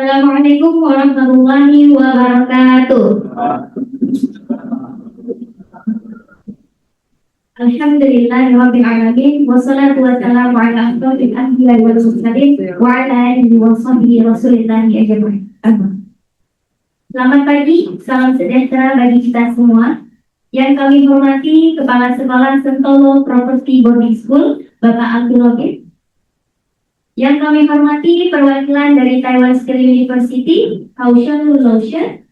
Assalamualaikum warahmatullahi wabarakatuh. Alhamdulillahirabbil alamin wassalatu wassalamu ala asyrofil anbiya'i wal mursalin wa ala alihi wa sahbihi rasulillahi ajmain. Selamat pagi, salam sejahtera bagi kita semua. Yang kami hormati Kepala Sekolah Sentolo Property Boarding School, Bapak Abdul Login. Yang kami hormati perwakilan dari Taiwan Skill University, Kaushan Lotion,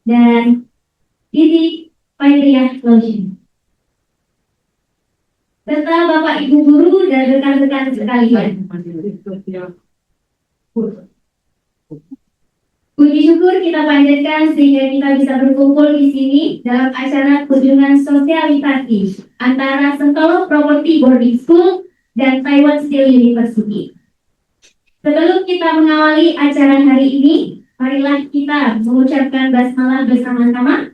dan Didi Pairiah Lotion. Serta Bapak Ibu Guru dan rekan-rekan sekalian. Puji syukur kita panjatkan sehingga kita bisa berkumpul di sini dalam acara kunjungan sosialisasi antara Sentolo Property Boarding School dan Taiwan Skill University. Sebelum kita mengawali acara hari ini, marilah kita mengucapkan basmalah bersama-sama.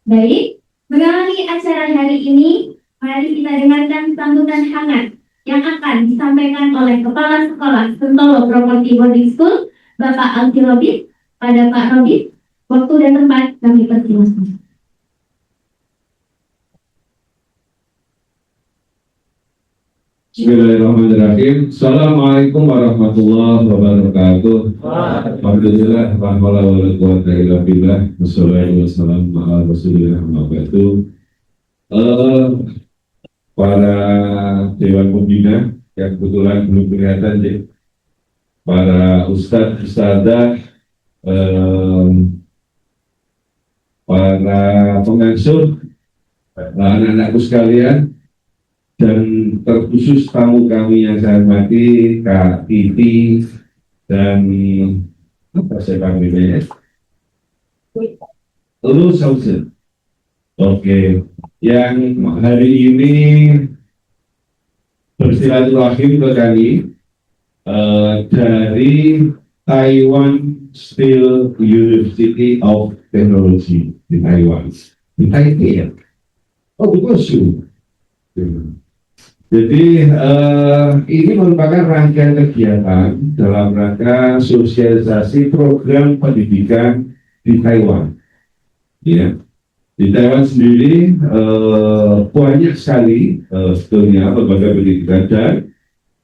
Baik, mengawali acara hari ini, mari kita dengarkan sambutan hangat yang akan disampaikan oleh Kepala Sekolah Sentolo Property Boarding School, Bapak Alki Robin. Pada Pak Robin, waktu dan tempat kami persilakan. Bismillahirrahmanirrahim. Assalamualaikum warahmatullahi wabarakatuh. Alhamdulillah, wala quwwata illa billah. Wassalatu wassalamu ala Rasulillah wa ba'du. Para Dewan Pembina yang kebetulan belum kelihatan, para ustadz, ustadzah, para pengasuh, anak-anakku sekalian, dan terkhusus tamu kami yang saya hormati, Kak Titi dan apa saya panggilnya? Lu Sausen. Oke, yang hari ini bersilaturahim ke kami dari Taiwan Skill University of Technology di Taiwan. Di Taipei ya? Oh, betul. Jadi ini merupakan rangkaian kegiatan dalam rangka sosialisasi program pendidikan di Taiwan. Ya, di Taiwan sendiri banyak sekali sebetulnya lembaga pendidikan, dan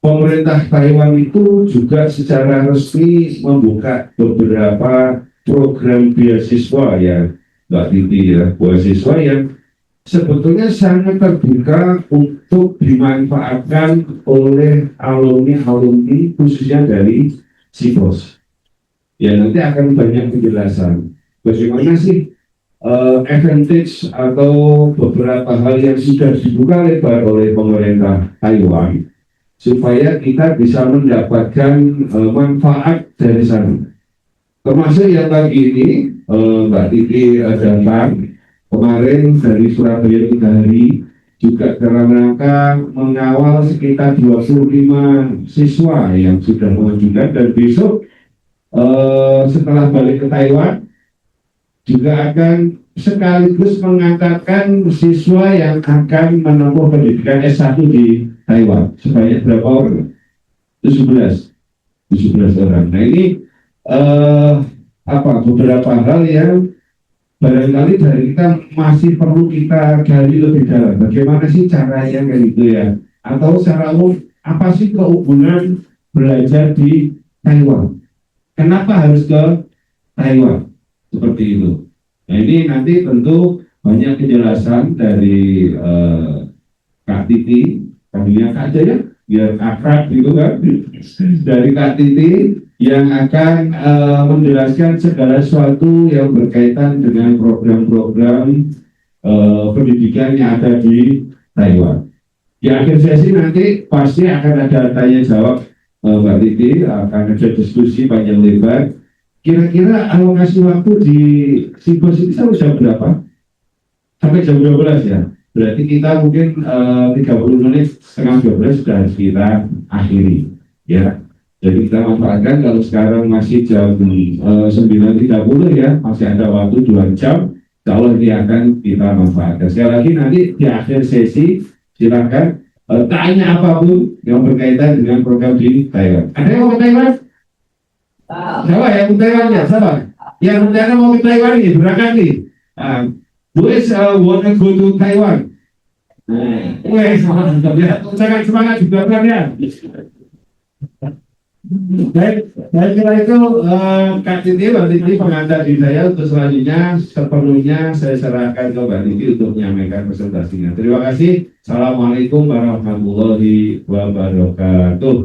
pemerintah Taiwan itu juga secara resmi membuka beberapa program beasiswa ya, Mbak Titi ya, beasiswa yang sebetulnya sangat terbuka untuk dimanfaatkan oleh alumni khususnya dari SIPOS. Ya, nanti akan banyak penjelasan bagaimana sih advantage atau beberapa hal yang sudah dibuka lebar oleh pemerintah Taiwan supaya kita bisa mendapatkan manfaat dari sana. Termasuk yang pagi ini Mbak Titi datang kemarin dari Surabaya 3 hari juga dalam rangka mengawal sekitar 25 siswa yang sudah mengajukan, dan besok setelah balik ke Taiwan juga akan sekaligus mengantarkan siswa yang akan menempuh pendidikan S1 di Taiwan. Sebanyak berapa orang? 17 orang. Nah ini beberapa hal yang barangkali dari kita masih perlu kita gali lebih dalam. Bagaimana sih caranya kayak gitu ya? Atau secara umum apa sih keunggulan belajar di Taiwan? Kenapa harus ke Taiwan? Seperti itu. Nah ini nanti tentu banyak penjelasan dari Kak Titi, panggilnya Kak aja ya, biar akrab gitu kan. Dari Kak Titi yang akan menjelaskan segala sesuatu yang berkaitan dengan program-program pendidikan yang ada di Taiwan. Di akhir sesi nanti pasti akan ada tanya jawab Mbak Titi, akan ada diskusi panjang lebar. Kira-kira alokasi waktu di SIPOS ini sampai jam berapa? Sampai jam 12 ya. Berarti kita mungkin 30 menit, setengah 12 sudah kita akhiri ya. Jadi kita manfaatkan kalau sekarang masih jam 9.30 ya, masih ada waktu 2 jam. Insya Allah ini akan kita manfaatkan. Sekali lagi nanti di akhir sesi silakan tanya apapun yang berkaitan dengan program di Taiwan. Ada yang mau ke Taiwan? Siapa yang ke Taiwan ya? Siapa? Yang rencana mau ke Taiwan nih, berangkat nih. Who is wanna go to Taiwan? Weh, mantap ya. Sangat semangat juga kan ya. Saya kira itu Kak Titi, Mbak Titi pengantar di saya untuk selanjutnya sepenuhnya saya serahkan ke Mbak Titi untuk menyampaikan presentasinya. Terima kasih. Assalamualaikum warahmatullahi wabarakatuh.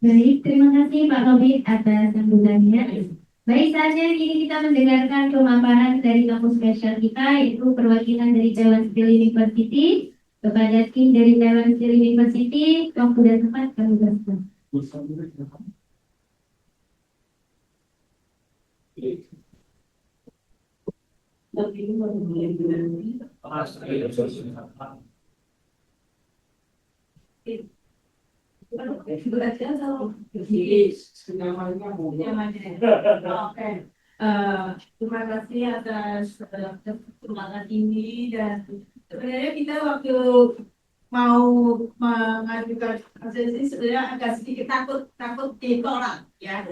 Baik, terima kasih Pak Tobit atas sambutannya. Baik, saatnya kini kita mendengarkan pemaparan dari kampus spesial kita, yaitu perwakilan dari Taiwan Steel University. Kepada tim dari Taiwan Steel University, waktu dan tempat kami berserah. Terima kasih atas kesempatan ini, dan sebenarnya kita waktu mau mengajukan proses ini sebenarnya agak sedikit takut ditolak ya,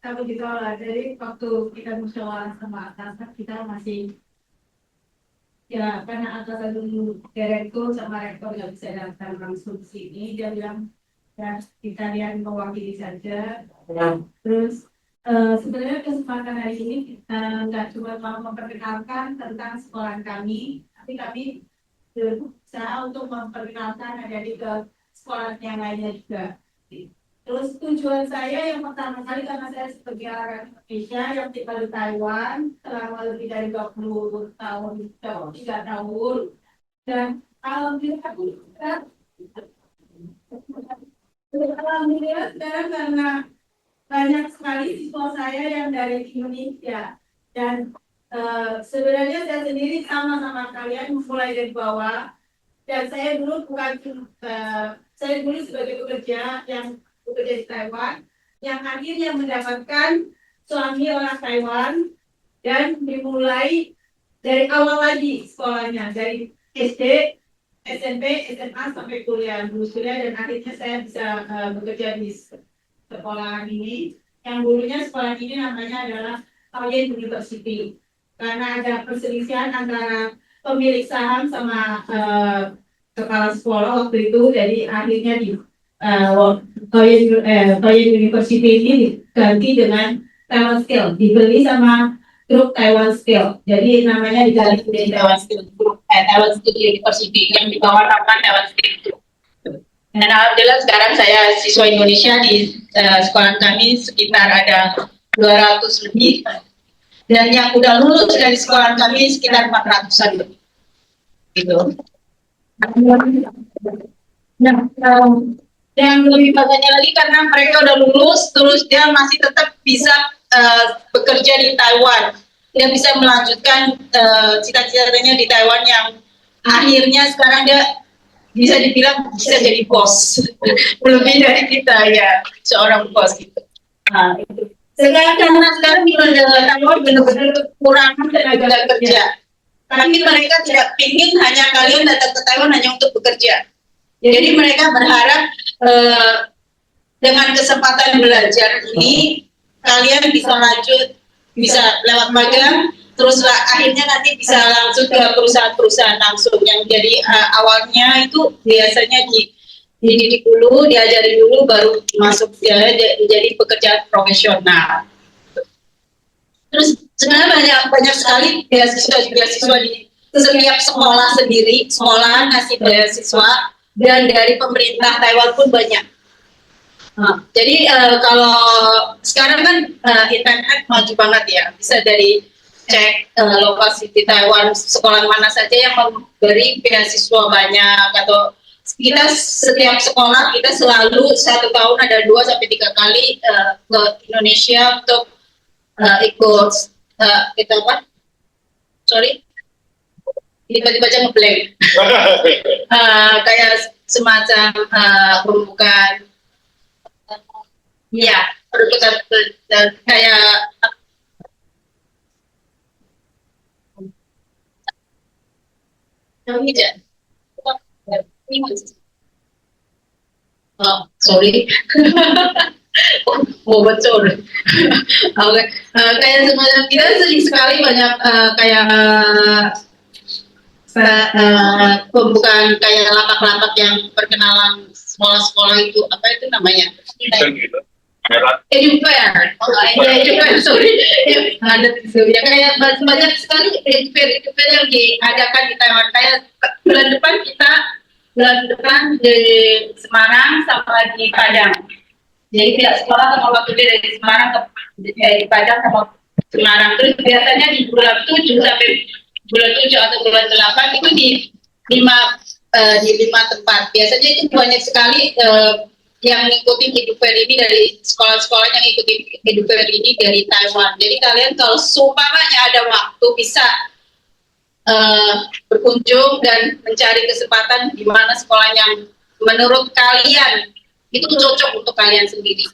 takut ditolak. Jadi waktu kita musyawarah sama atasan kita masih ya, karena atasan dulu direktur sama rektor nggak bisa datang langsung sini, dia bilang ya kita lihat mewakili saja. Terus sebenarnya kesempatan hari ini nggak cuma mau memperkenalkan tentang sekolah kami, tapi kami berusaha untuk memperkenalkan adik-adik ke sekolah yang lainnya juga. Terus tujuan saya yang pertama kali, karena saya sebagai orang Indonesia yang tinggal di Taiwan selama lebih dari 20 tahun, 23 tahun, dan alhamdulillah sekarang karena banyak sekali siswa saya yang dari Indonesia, dan sebenarnya saya sendiri sama kalian mulai dari bawah, dan saya dulu saya dulu sebagai pekerja yang bekerja di Taiwan yang akhirnya mendapatkan suami orang Taiwan, dan dimulai dari awal lagi sekolahnya dari SD, SMP, SMA sampai kuliah, lulus kuliah, dan akhirnya saya bisa bekerja di sekolah ini, yang dulunya sekolah ini namanya adalah Taoyuan University, karena ada perselisihan antara pemilik saham sama kepala sekolah waktu itu, jadi akhirnya di Taoyuan University ini diganti dengan Taiwan Steel, dibeli sama grup Taiwan Steel, jadi namanya diganti menjadi Taiwan Steel Group, Taiwan Steel University yang di bawah nama Taiwan Steel Group. Dan alhamdulillah sekarang saya siswa Indonesia di sekolah kami sekitar ada 200 lebih, dan yang udah lulus dari sekolah kami sekitar 400-an lebih. Gitu. Nah, yang lebih bagusnya lagi karena mereka udah lulus, terus dia masih tetap bisa bekerja di Taiwan. Dia bisa melanjutkan cita-citanya di Taiwan, yang akhirnya sekarang dia bisa dibilang bisa jadi bos, lebih dari kita ya, seorang bos gitu. Nah, itu. Sekarang karena sekarang di Taiwan benar-benar kekurangan tenaga kerja, tapi mereka tidak ingin hanya kalian datang ke Taiwan hanya untuk bekerja. Jadi mereka berharap dengan kesempatan belajar ini kalian bisa lanjut, bisa lewat magang, terus akhirnya nanti bisa langsung ke perusahaan-perusahaan langsung, yang jadi awalnya itu biasanya dididik dulu, diajari dulu, baru masuk jadi pekerjaan profesional. Terus sebenarnya banyak sekali beasiswa di setiap sekolah sendiri, sekolahan ngasih beasiswa, dan dari pemerintah Taiwan pun banyak. Jadi kalau sekarang kan internet maju banget ya, bisa dari cek lokasi di Taiwan sekolah mana saja yang memberi beasiswa banyak, atau kita setiap sekolah kita selalu 1 tahun ada 2 sampai 3 kali ke Indonesia untuk ikut kita apa? Sorry, tiba-tiba aja ngeblank. Kayak semacam pembukaan. Ya, kayak Hujan. Oh, sorry. Mau bocor. Oke. Kayak semacam kita sering sekali banyak kayak pembukaan kayak lapak-lapak yang perkenalan sekolah-sekolah itu apa itu namanya? Edufair. Ya edufair, sorry. Ada itu. Ya kayak banyak sekali edufair yang diadakan di Taiwan. Kayak bulan depan di Semarang sama di Padang. Jadi tidak sekolah sama waktu dia dari Semarang ke Padang sama Semarang. Terus biasanya di bulan 7 sampai bulan 7 atau bulan 8 itu di lima tempat. Biasanya itu banyak sekali yang mengikuti edufair ini dari sekolah-sekolah yang ikuti edufair ini dari Taiwan. Jadi kalian kalau seumpamanya ada waktu bisa berkunjung dan mencari kesempatan di mana sekolah yang menurut kalian itu cocok untuk kalian sendiri.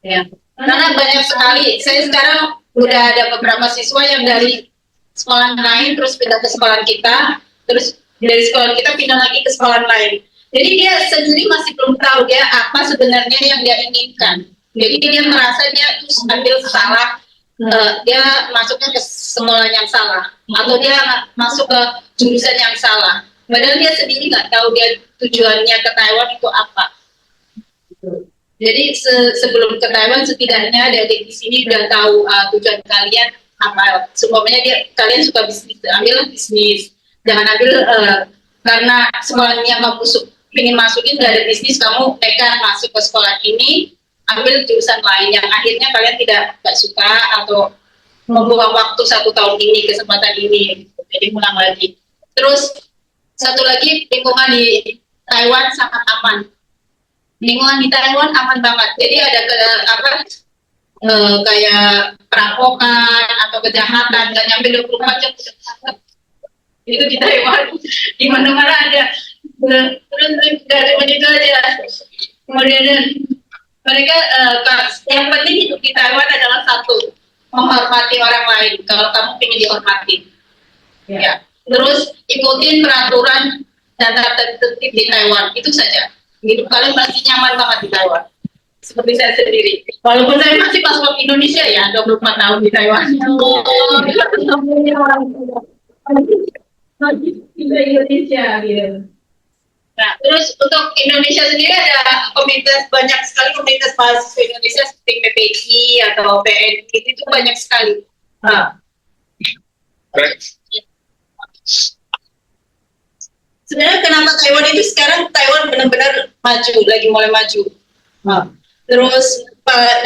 Ya. Karena banyak sekali. Saya sekarang udah ada beberapa siswa yang dari sekolah lain terus pindah ke sekolah kita, terus dari sekolah kita pindah lagi ke sekolah lain. Jadi dia sendiri masih belum tahu dia apa sebenarnya yang dia inginkan. Jadi dia merasa dia ambil salah, dia masuknya ke sekolah yang salah, atau dia masuk ke jurusan yang salah. Padahal dia sendiri nggak tahu dia tujuannya ke Taiwan itu apa. Jadi sebelum ke Taiwan setidaknya dari di sini udah tahu tujuan kalian apa. Semuanya kalian suka bisnis, ambil bisnis. Jangan ambil karena sekolahnya kamu ingin masukin nggak ada bisnis, kamu nekat masuk ke sekolah ini, ambil jurusan lain yang akhirnya kalian tidak suka atau membuang waktu 1 tahun ini, kesempatan ini. Jadi ulang lagi. Terus satu lagi, lingkungan di Taiwan sangat aman. Lingkungan di Taiwan aman banget. Jadi ada kayak perampokan atau kejahatan dan nyampe 24 jam itu di Taiwan. Di mana-mana ada. Terus dari begitu aja. Kemudian mereka yang penting hidup di Taiwan adalah satu, menghormati orang lain. Kalau kamu ingin dihormati, ya. Terus ikutin peraturan dan tata tertib di Taiwan, itu saja. Hidup kalian pasti nyaman banget di Taiwan. Seperti saya sendiri. Walaupun saya masih paspor Indonesia ya, 24 tahun di Taiwan. Indonesia gitu. Nah, terus untuk Indonesia sendiri ada komunitas, banyak sekali komunitas mahasiswa Indonesia seperti PPI atau PNI, itu banyak sekali. Sebenarnya kenapa Taiwan itu sekarang Taiwan benar-benar maju, lagi mulai maju. Terus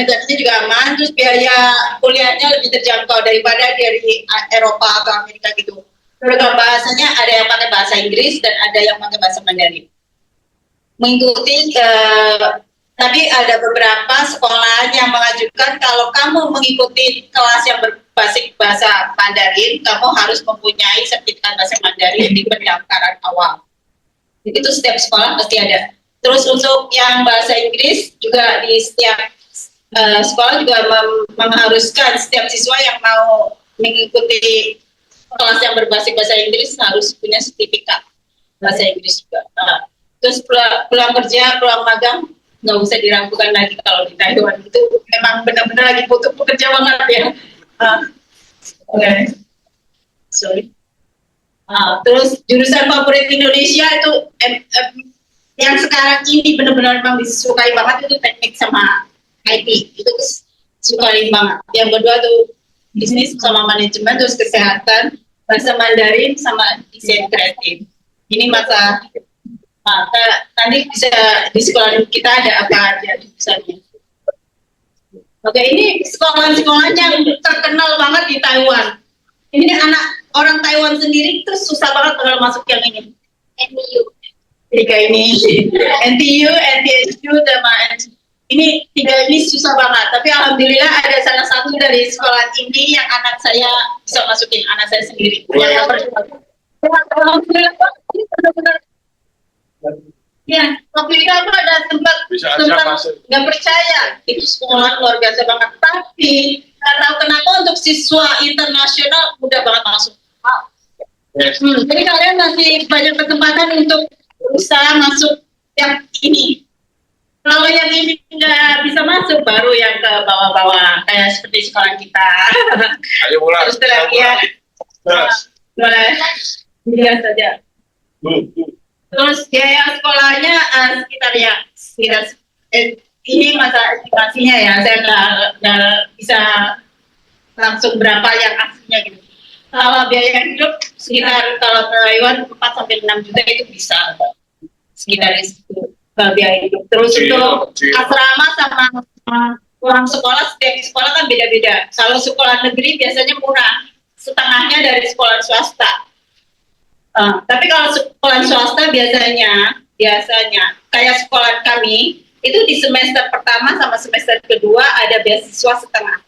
negaranya juga aman, terus biaya kuliahnya lebih terjangkau daripada dari Eropa atau Amerika gitu. Program bahasanya ada yang pakai bahasa Inggris dan ada yang pakai bahasa Mandarin. Mengikuti, tapi ada beberapa sekolah yang mengajukan kalau kamu mengikuti kelas yang berbasis bahasa Mandarin, kamu harus mempunyai sertifikat bahasa Mandarin di pendaftaran awal. Itu setiap sekolah pasti ada. Terus untuk yang bahasa Inggris juga di setiap sekolah juga mengharuskan setiap siswa yang mau mengikuti kelas yang berbasis bahasa Inggris harus punya sertifikat bahasa Inggris juga. Terus pulang kerja, pulang magang, nggak usah diragukan lagi kalau di Taiwan itu memang benar-benar lagi butuh pekerja banget ya. Oke. Sorry. Terus jurusan favorit Indonesia itu yang sekarang ini benar-benar memang disukai banget itu teknik sama IT. Itu sukai banget. Yang kedua tuh bisnis sama manajemen, terus kesehatan, bahasa Mandarin sama desain kreatif. Ini masa tadi bisa di sekolah kita ada apa aja jurusannya. Oke, ini sekolah-sekolah yang terkenal banget di Taiwan. Ini anak orang Taiwan sendiri terus susah banget kalau masuk yang ini. NTU. Tiga ini, NTU, NTSU, sama ini tiga ini susah banget. Tapi alhamdulillah ada salah satu dari sekolah ini yang anak saya bisa masukin, anak saya sendiri. Alhamdulillah, ini benar-benar. Ya, waktu itu aku ada sempat nggak percaya itu sekolah luar biasa banget. Tapi nggak tahu kenapa untuk siswa internasional mudah banget masuk. Jadi kalian masih banyak kesempatan untuk berusaha masuk yang ini. Kalau yang ini nggak bisa masuk, baru yang ke bawah-bawah, kayak seperti sekolah kita. Ayo mulai. Terus terakhir, boleh dia saja. Terus biaya sekolahnya sekitar ini masa estimasinya ya, saya nggak bisa langsung berapa yang aslinya gitu. Kalau biaya hidup sekitar kalau ke Taiwan 4 sampai 6 juta itu bisa sekitar itu biaya hidup. Terus untuk asrama sama uang sekolah, setiap sekolah kan beda-beda. Kalau sekolah negeri biasanya murah, setengahnya dari sekolah swasta. Tapi kalau sekolah swasta biasanya kayak sekolah kami itu di semester pertama sama semester kedua ada beasiswa setengah.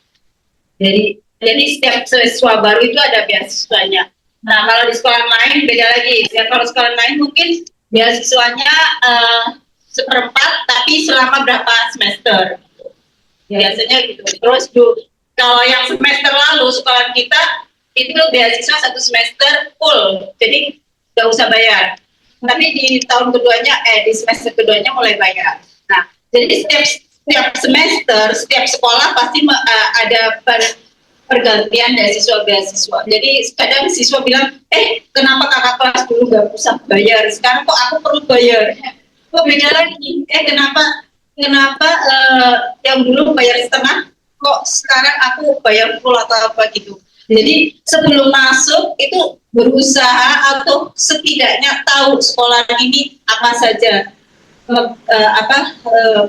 Jadi setiap siswa baru itu ada beasiswanya. Nah kalau di sekolah lain beda lagi. Ya, kalau sekolah lain mungkin beasiswanya seperempat, tapi selama berapa semester. Biasanya gitu. Terus kalau yang semester lalu sekolah kita itu beasiswa 1 semester full, jadi nggak usah bayar. Tapi di tahun keduanya, di semester keduanya mulai bayar. Nah, jadi setiap semester, setiap sekolah pasti ada pergantian beasiswa. Jadi kadang siswa bilang, kenapa kakak kelas dulu nggak usah bayar, sekarang kok aku perlu bayar? Kok beda lagi? Kenapa yang dulu bayar setengah, kok sekarang aku bayar full atau apa gitu? Jadi sebelum masuk itu berusaha atau setidaknya tahu sekolah ini apa saja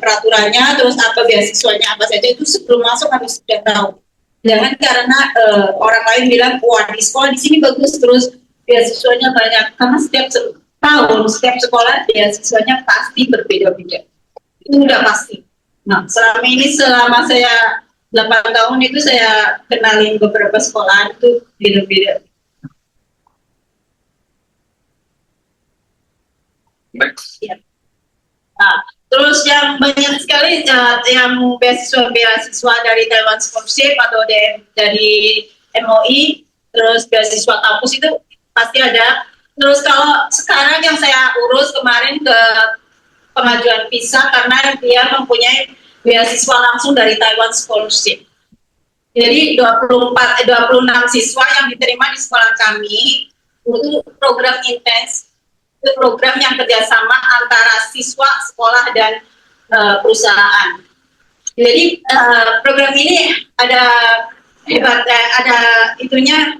peraturannya, terus apa beasiswanya apa saja, itu sebelum masuk harus sudah tahu. Jangan karena orang lain bilang wah di sekolah di sini bagus terus beasiswanya banyak, karena setiap tahun setiap sekolah beasiswanya pasti berbeda-beda, itu udah pasti. Nah selama saya 8 tahun itu saya kenalin beberapa sekolah itu beda-beda. Ya. Nah, terus yang banyak sekali yang beasiswa dari Taiwan Scholarship atau dari MOI, terus beasiswa kampus itu pasti ada. Terus kalau sekarang yang saya urus kemarin ke pengajuan visa karena dia mempunyai beasiswa langsung dari Taiwan Scholarship. Jadi 26 siswa yang diterima di sekolah kami itu program intens, itu program yang kerjasama antara siswa, sekolah, dan perusahaan. Jadi program ini ada itunya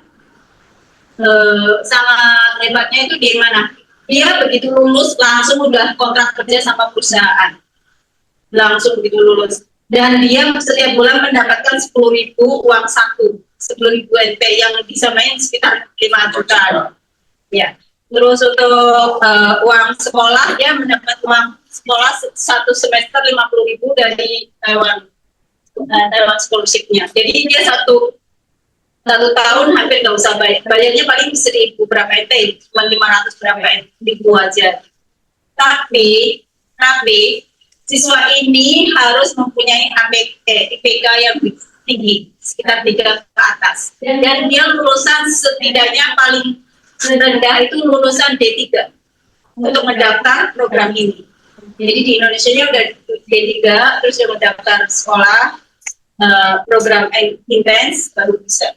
sangat hebatnya itu di mana? Dia begitu lulus langsung udah kontrak kerja sama perusahaan. Langsung begitu lulus. Dan dia setiap bulan mendapatkan 10.000 uang saku, 10.000 NT yang bisa main sekitar 5 juta. Ya. Terus untuk uang sekolah, dia mendapat uang sekolah 1 semester 50.000 dari Taiwan scholarship-nya. Jadi dia satu tahun hampir nggak usah bayar. Bayarnya paling 1.000 berapa NT, cuma 500 berapa ribu aja. Tapi siswa ini harus mempunyai IPK yang tinggi, sekitar 3 ke atas. Dan dia lulusan setidaknya paling rendah itu lulusan D3 untuk mendaftar program ini. Jadi di Indonesia udah D3, terus dia mendaftar sekolah program intens baru bisa.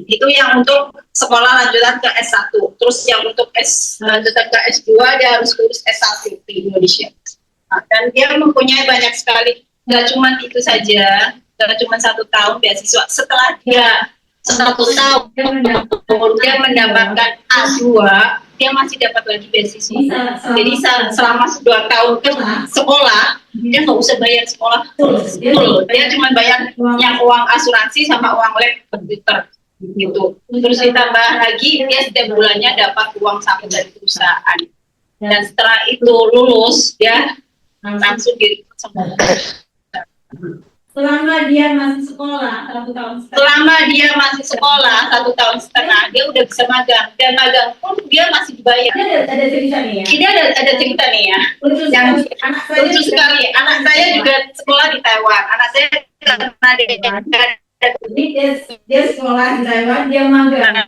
Itu yang untuk sekolah lanjutan ke S1. Terus yang untuk lanjutan ke S2 dia harus lulus S1 di Indonesia. Dan dia mempunyai banyak sekali, nggak cuma itu saja, nggak cuma 1 tahun beasiswa. Setelah dia 1 tahun dia mendapatkan A2, dia masih dapat lagi beasiswa. Jadi selama 2 tahun ke sekolah, dia nggak usah bayar sekolah full. Dia cuma bayar yang uang asuransi sama uang lab komputer gitu. Terus ditambah lagi dia setiap bulannya dapat uang saku dari perusahaan. Dan setelah itu lulus, dia langsung semua. Selama dia masih sekolah 1 tahun setengah. Selama dia masih sekolah 1 tahun setengah, dia udah bisa magang. Dan magang pun dia masih dibayar. Ada cerita nih ya. Ini ada cerita nih ya. Lucu sekali. Anak saya juga sekolah di Taiwan. Anak saya karena Jadi dia sekolah di Taiwan, dia magang.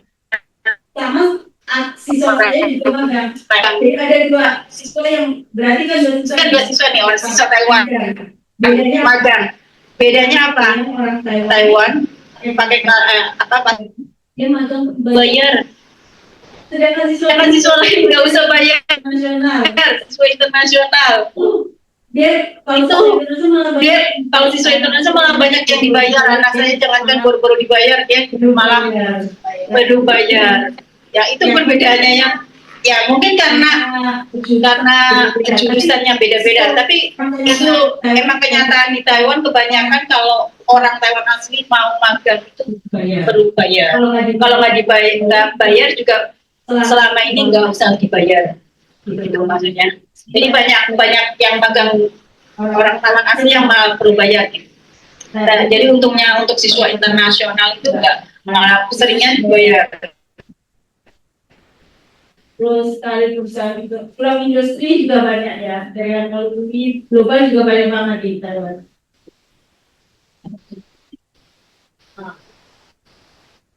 sama siswa saya juga magang. Jadi ada dua siswa yang berarti kan Dua siswa nih orang siswa Taiwan. Bedanya Magang. Bedanya apa? orang Taiwan pakai apa? dia magang Bayar. sedangkan Sedangkan siswa lain nggak usah bayar. nasional. Siswa internasional. Dia Kalau siswa internasional malah banyak yang dibayar. Anak saya jangankan baru-baru dibayar, dia malah baru bayar. Ya itu perbedaannya ya mungkin karena jurusannya beda-beda, tapi itu memang kenyataan di Taiwan. Kebanyakan kalau orang Taiwan asli mau magang itu perlu bayar. Kalau nggak bayar juga selama ini nggak usah dibayar, gitu maksudnya. Jadi banyak yang magang orang Taiwan asli yang malah perlu bayar. Gitu. Nah, jadi untungnya untuk siswa internasional itu nggak, malah seringnya dibayar. Terus kali perusahaan itu, pulang industri juga banyak ya. Dengan teknologi global juga banyak banget di Taiwan.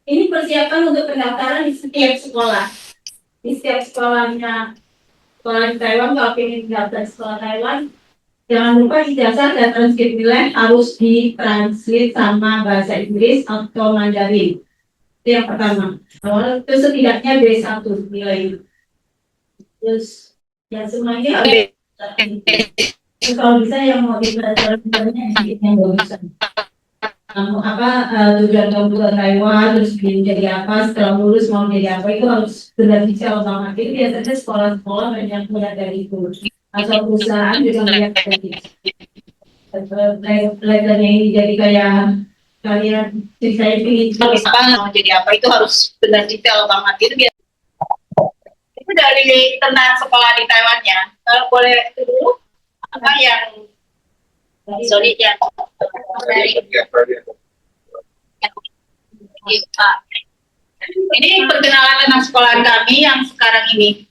Ini persiapan untuk pendaftaran di setiap sekolah. Di setiap sekolahnya, sekolah di Taiwan, kalau ingin daftar sekolah Taiwan, jangan lupa ijazah dan transkrip nilai harus ditranslate sama bahasa Inggris atau Mandarin. Itu yang pertama. Awalnya itu setidaknya B1 nilai. Terus yang semuanya kalau bisa yang mau dipelajari yang bagusan. Tujuan kamu ke Taiwan, terus ingin jadi apa, setelah lulus mau jadi apa, itu harus benar detail banget. Jadi biasanya sekolah-sekolah banyak melihat dari itu. Atau perusahaan juga melihat dari itu. Belajarnya ini jadi kayak kalian saya ingin Mau jadi apa itu harus benar detail banget. Itu dari tentang sekolah di Taiwannya. Kalau boleh itu dulu, apa yang sorry yang dari ini perkenalan tentang sekolahan kami yang sekarang ini.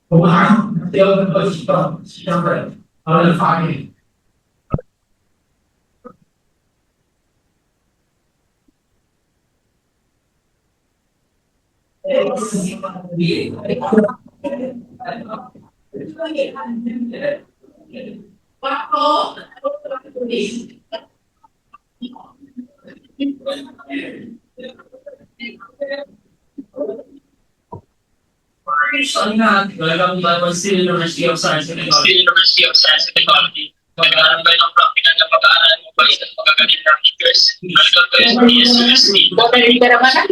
我们还要跟和几个相对人发育。Soalnya dalam University of Science and Technology, pagkakaan kayo ng praktikal na pag-aaral mo ba isang pagkagaling ng English? Medical kayo sa PSUSD. Dari negara mana?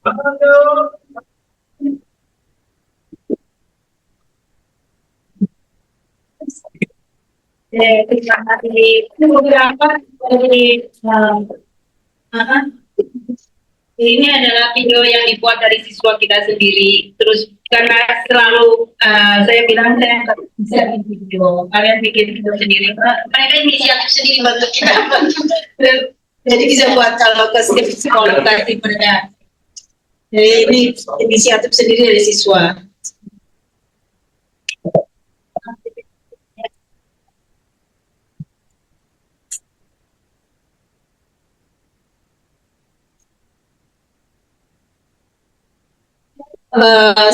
Terima kasih. Itu beberapa dari apa? Ini adalah video yang dibuat dari siswa kita sendiri. Terus karena selalu saya bilang saya nggak bisa bikin video, kalian bikin video sendiri. Mereka inisiatif sendiri bantu kita. Jadi bisa buat kalau ke setiap sekolah kasih mereka. Jadi ini inisiatif sendiri dari siswa.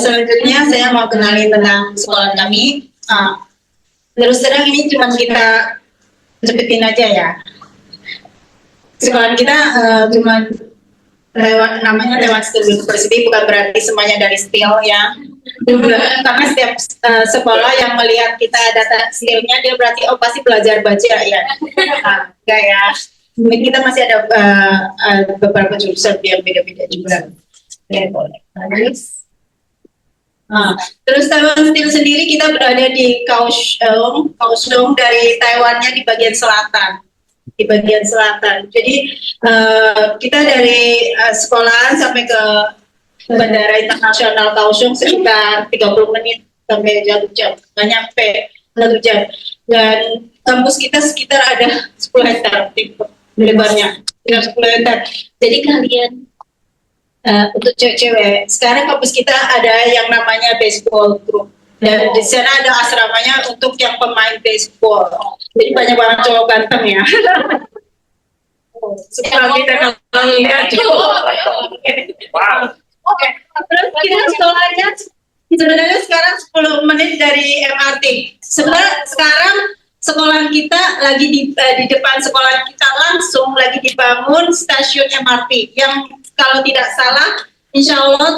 Selanjutnya saya mau kenalin tentang sekolah kami. Terus terang ini cuma kita cepetin aja ya. Sekolah kita cuma lewat namanya lewat Steel University, bukan berarti semuanya dari Steel ya. Karena setiap sekolah yang melihat kita data Steelnya dia berarti oh pasti belajar baca ya. Enggak ya. Kita masih ada beberapa jurusan yang beda-beda juga. Terus Taiwan Steel sendiri kita berada di Kaohsiung dari Taiwannya di bagian selatan. Jadi kita dari sekolahan sampai ke Bandara Internasional Kaohsiung sekitar 30 menit sampai 1 jam, nggak nyampe 1 jam. Dan kampus kita sekitar ada 10 hektar lebarnya, 10 hektar. Jadi kalian untuk cewek-cewek, sekarang kampus kita ada yang namanya baseball group. Dan di sana ada asramanya untuk yang pemain baseball. Jadi banyak banget cowok ganteng ya. Sekarang kita kalau lihat Oke. Terus kita sekolahnya sebenarnya sekarang 10 menit dari MRT. Sekarang sekolah kita lagi di depan sekolah kita langsung lagi dibangun stasiun MRT yang kalau tidak salah, insya Allah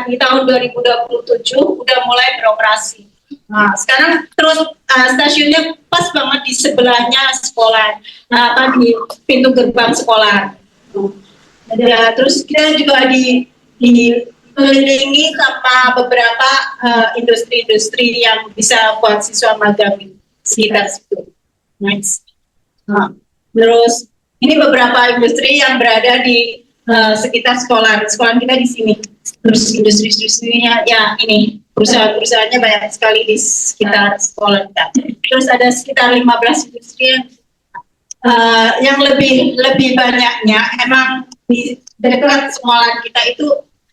di tahun 2027 udah mulai beroperasi. Nah, sekarang terus stasiunnya pas banget di sebelahnya sekolah, di pintu gerbang sekolah. Terus kita juga dikelilingi sama beberapa industri-industri yang bisa buat siswa magang di sekitar situ. Nice. Terus ini beberapa industri yang berada di sekitar sekolah kita di sini. Terus industri-industrinya ya ini perusahaan-perusahaannya banyak sekali di sekitar sekolah kita. Terus ada sekitar 15 industri yang lebih banyaknya emang di dekat sekolah kita itu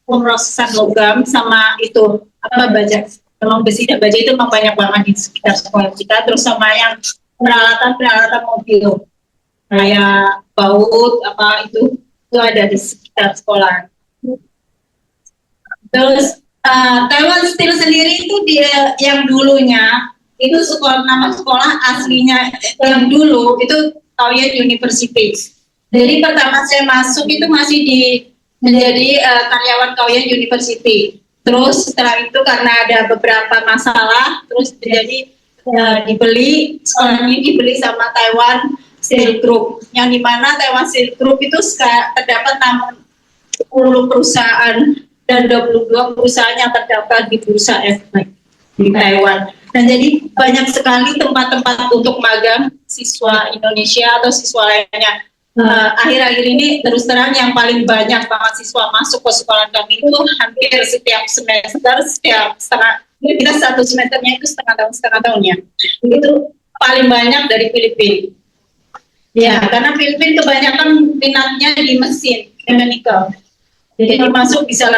pemrosesan logam sama itu baja. Memang besi dan baja itu memang banyak banget di sekitar sekolah kita. Terus sama yang peralatan mobil kayak baut itu ada di sekitar sekolah. Terus Taiwan Steel sendiri itu dia yang dulunya itu nama sekolah aslinya yang dulu itu Taoyuan University. Jadi pertama saya masuk itu masih menjadi karyawan Taoyuan University. Terus setelah itu karena ada beberapa masalah, terus jadi dibeli sekolah ini dibeli sama Taiwan Steel Group, yang dimana Taiwan Steel Group itu terdapat 10 perusahaan dan 22 perusahaan yang terdapat di bursa efek di Taiwan. Dan jadi banyak sekali tempat-tempat untuk magang siswa Indonesia atau siswa lainnya. Akhir-akhir ini terus terang yang paling banyak banget siswa masuk ke sekolah kami itu hampir setiap semester, kita satu semesternya itu setengah tahunnya. Itu paling banyak dari Filipina. Ya, karena Filipina kebanyakan minatnya di mesin, mechanical. Jadi masuk bisa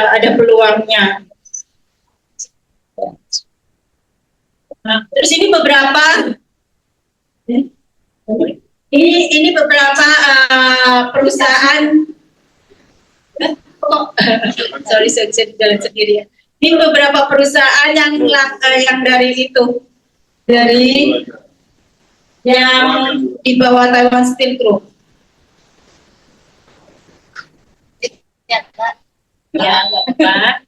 ada peluangnya. Nah, terus ini beberapa perusahaan. Sorry, saya jalan sendiri ya. Ini beberapa perusahaan yang yang di bawah Taiwan Steel Group. Ya, nggak apa-apa.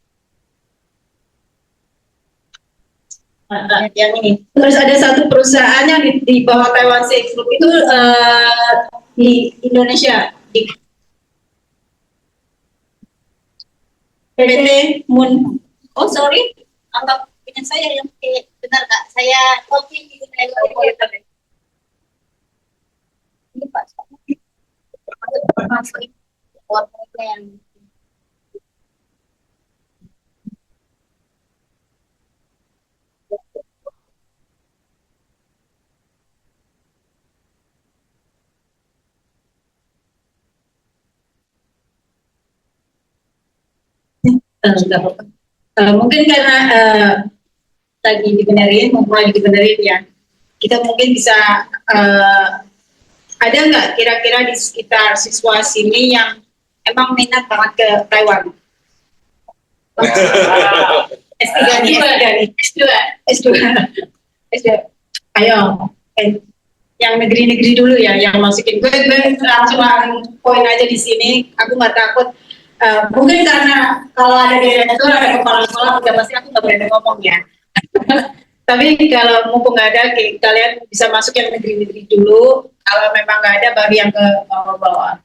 Yang ini. Terus ada satu perusahaan yang di bawah Taiwan Steel Group itu di Indonesia. PT Mun. Oh sorry, anggap punya saya yang benar Kak. Saya kopi di ini Pak. Masuk yang nggak apa-apa. Mungkin karena tadi dibenerin, mulai dibenerin ya. Kita mungkin bisa ada nggak kira-kira di sekitar siswa sini yang emang minat banget ke Taiwan? S3 nih, S2. Ayo, yang negeri-negeri dulu ya, yang masukin. Gue langsung poin aja di sini. Aku nggak takut. Mungkin karena kalau ada direktur, ada kepala sekolah, udah pasti aku nggak berani ngomong ya. Tapi kalau mumpung nggak ada, kalian bisa masuk yang negeri-negeri dulu. Kalau memang nggak ada, baru yang ke bawah-bawah.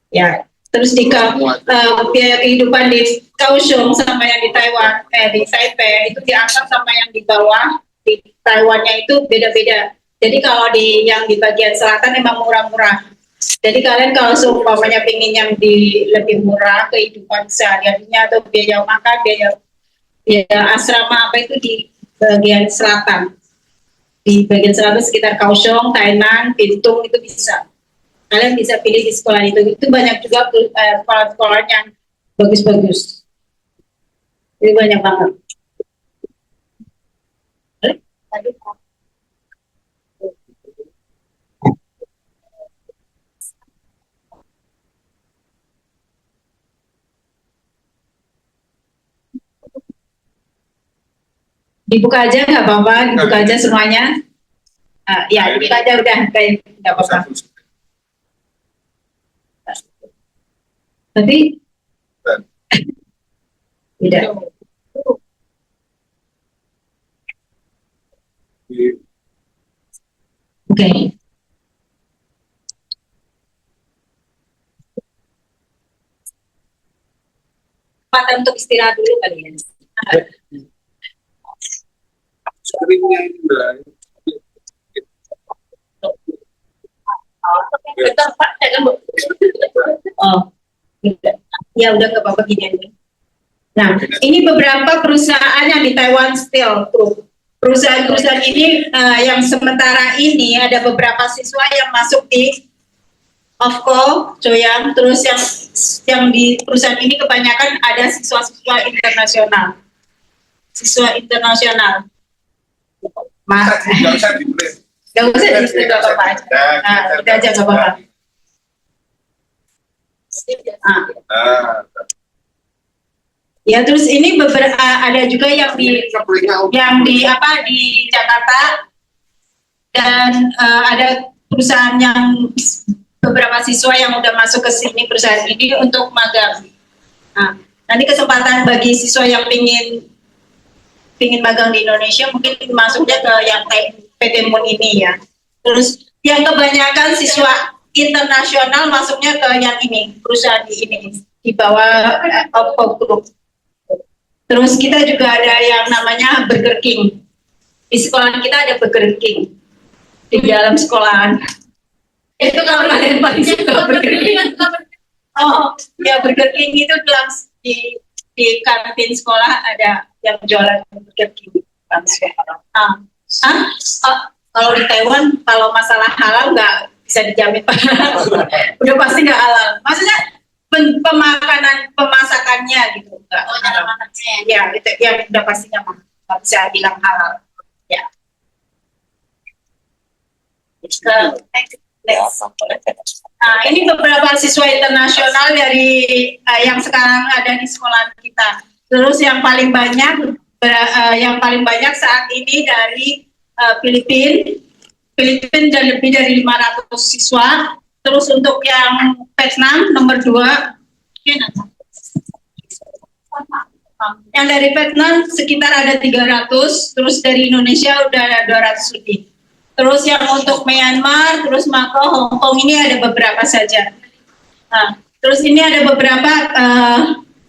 Ya, terus di biaya kehidupan di Kaohsiung sama yang di Taiwan, di Taipei itu dianggap sama yang di bawah di Taiwannya itu beda-beda. Jadi kalau yang di bagian selatan memang murah-murah. Jadi kalian kalau seumpamanya pingin yang lebih murah kehidupan sehari-harinya atau biaya makan, biaya asrama apa itu di bagian selatan. Di bagian selatan sekitar Kaohsiung, Tainan, Bintung itu bisa. Kalian bisa pilih di sekolah itu. Itu banyak juga sekolah-sekolah yang bagus-bagus. Itu banyak banget. Dibuka aja nggak apa-apa, dibuka aja semuanya. Ya, dibuka aja udah, kayak nggak apa-apa. Tapi tidak. Oke. Kesempatan untuk istirahat dulu kali ya. Oh, ya udah nggak apa-apa gini aja. Nah, ini beberapa perusahaan yang di Taiwan Steel Group. Perusahaan-perusahaan ini yang sementara ini ada beberapa siswa yang masuk di OFCO, Joyang, terus yang di perusahaan ini kebanyakan ada siswa-siswa internasional. Siswa internasional. Nggak usah ditulis. Nggak usah ditulis, nggak apa-apa. Nah, udah aja nggak apa-apa. Ya, terus ini beberapa ada juga yang di Jakarta dan ada perusahaan yang beberapa siswa yang udah masuk ke sini perusahaan ini untuk magang. Nah, nanti kesempatan bagi siswa yang pingin magang di Indonesia mungkin masuknya ke yang kayak PT Mun ini ya. Terus yang kebanyakan siswa internasional masuknya ke yang ini, perusahaan di bawah OFCO Group. Terus kita juga ada yang namanya Burger King. Di sekolah kita ada Burger King di dalam sekolahan. Itu kalau kalian paling suka Burger King. Oh, ya Burger King itu di kantin sekolah ada yang jualan Burger King. Kalau di Taiwan kalau masalah halal nggak bisa dijamin. Udah pasti nggak halal. Maksudnya pemasakannya gitu enggak. Oh, cara makannya. Ya, itu yang udah pastinya nggak bisa bilang halal. Ya. Nah, ini beberapa siswa internasional dari yang sekarang ada di sekolah kita. Terus yang paling banyak saat ini dari Filipina dan lebih dari 500 siswa. Terus untuk yang Vietnam nomor 2, yang dari Vietnam sekitar ada 300, terus dari Indonesia udah ada 200 lebih. Terus yang untuk Myanmar, terus Macau, Hong Kong ini ada beberapa saja. Nah, terus ini ada beberapa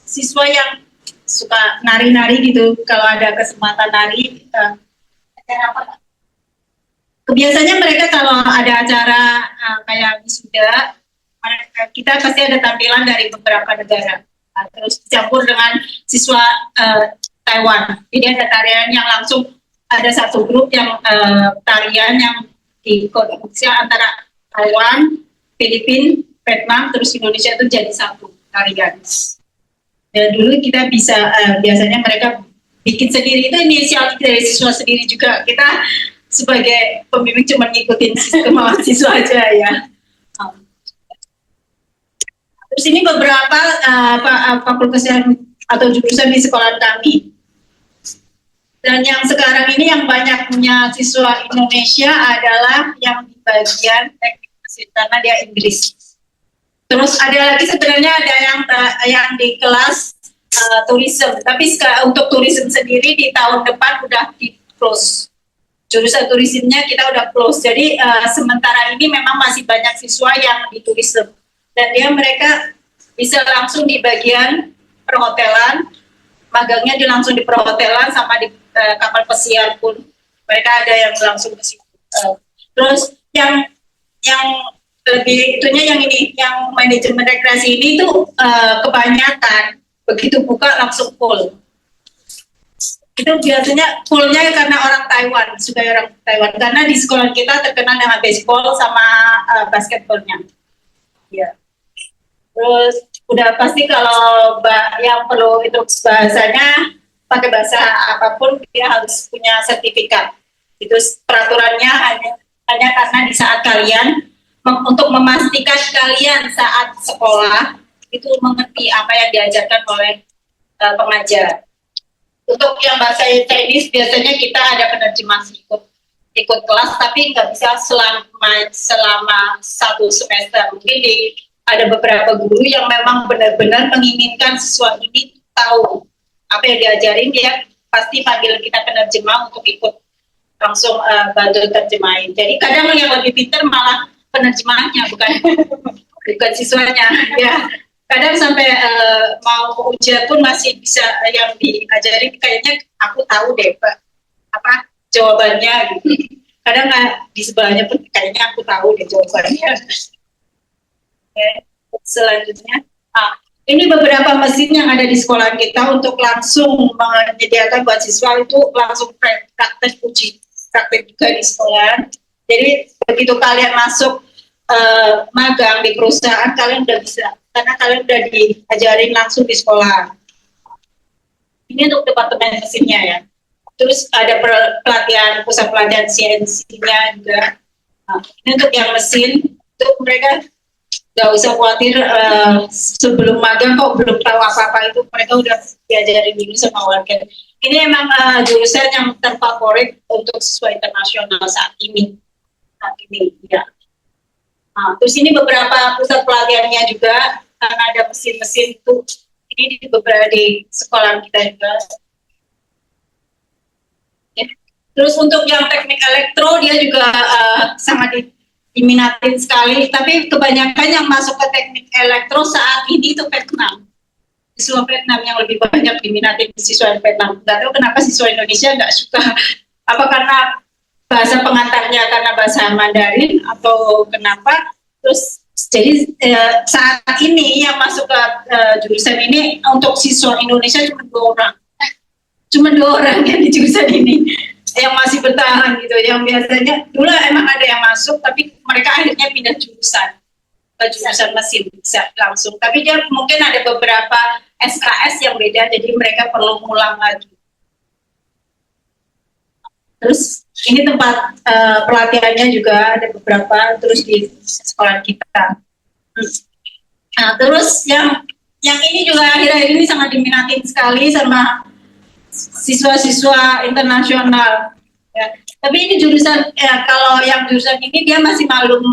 siswa yang suka nari-nari gitu. Kalau ada kesempatan nari, acara apa? Biasanya mereka kalau ada acara kayak wisuda, kita pasti ada tampilan dari beberapa negara. Terus dicampur dengan siswa Taiwan. Jadi ada tarian yang langsung, ada satu grup yang tarian yang dikoordinasi antara Taiwan, Filipina, Vietnam, terus Indonesia itu jadi satu tarian. Dan dulu kita bisa, biasanya mereka bikin sendiri, itu inisiatif dari siswa sendiri juga. Kita sebagai pembimbing cuma ngikutin kemauan siswa aja ya. Terus ini beberapa fakultas atau jurusan di sekolah kami. Dan yang sekarang ini yang banyak punya siswa Indonesia adalah yang di bagian teknik mesin karena dia Inggris. Terus ada lagi sebenarnya ada yang di kelas tourism, tapi untuk tourism sendiri di tahun depan udah di close. Jurusan tourismnya kita udah close. Jadi sementara ini memang masih banyak siswa yang di tourism. Dan mereka bisa langsung di bagian perhotelan, magangnya langsung di perhotelan sama di kapal pesiar pun mereka ada yang langsung ke situ. Terus yang lebih itunya yang ini, yang manajemen rekreasi ini tuh kebanyakan begitu buka langsung full. Itu biasanya fullnya karena orang Taiwan, suka orang Taiwan, karena di sekolah kita terkenal dengan baseball sama basketballnya. Ya. Terus udah pasti kalau yang perlu itu bahasanya pakai bahasa apapun dia harus punya sertifikat. Itu peraturannya hanya karena di saat kalian untuk memastikan kalian saat sekolah itu mengerti apa yang diajarkan oleh pengajar. Untuk yang bahasa Chinese biasanya kita ada penerjemah ikut kelas, tapi nggak bisa selama satu semester. Mungkin ada beberapa guru yang memang benar-benar menginginkan siswa ini tahu apa yang diajarin, dia pasti panggil kita penerjemah untuk ikut langsung bantu terjemahin. Jadi kadang yang lebih pintar malah penerjemahnya, bukan siswanya. Ya, kadang sampai mau ujian pun masih bisa yang diajarin kayaknya aku tahu deh apa jawabannya gitu. Kadang di sebelahnya pun kayaknya aku tahu deh jawabannya. Selanjutnya, ini beberapa mesin yang ada di sekolah kita untuk langsung menyediakan buat siswa itu langsung praktek uji, praktek juga di sekolah. Jadi begitu kalian masuk magang di perusahaan, kalian udah bisa, karena kalian udah diajarin langsung di sekolah. Ini untuk departemen mesinnya ya. Terus ada pelatihan, pusat pelatihan CNC-nya juga. Ini untuk yang mesin, untuk mereka nggak usah khawatir sebelum magang kok belum tahu apa-apa, itu mereka udah diajarin dulu sama warga. Ini emang jurusan yang terfavorit untuk siswa internasional saat ini ya. Terus ini beberapa pusat pelatihannya juga, karena ada mesin-mesin itu ini di beberapa di sekolah kita juga. Ya. Terus untuk yang teknik elektro dia juga sangat diminatin sekali, tapi kebanyakan yang masuk ke teknik elektro saat ini itu Vietnam. Siswa Vietnam yang lebih banyak diminatin siswa Vietnam. Nggak tahu kenapa siswa Indonesia nggak suka. Apa karena bahasa pengantarnya karena bahasa Mandarin atau kenapa? Terus jadi saat ini yang masuk ke jurusan ini untuk siswa Indonesia cuma 2 orang. Cuma 2 orang yang di jurusan ini yang masih bertahan gitu. Yang biasanya dulu emang ada yang masuk, tapi mereka akhirnya pindah jurusan ke jurusan mesin bisa langsung. Tapi dia mungkin ada beberapa SKS yang beda, jadi mereka perlu ngulang lagi. Terus ini tempat pelatihannya juga ada beberapa, terus di sekolah kita. Nah, terus yang ini juga akhir-akhir ini sangat diminatin sekali sama siswa-siswa internasional. Ya. Tapi ini jurusan, kalau yang jurusan ini dia masih malum.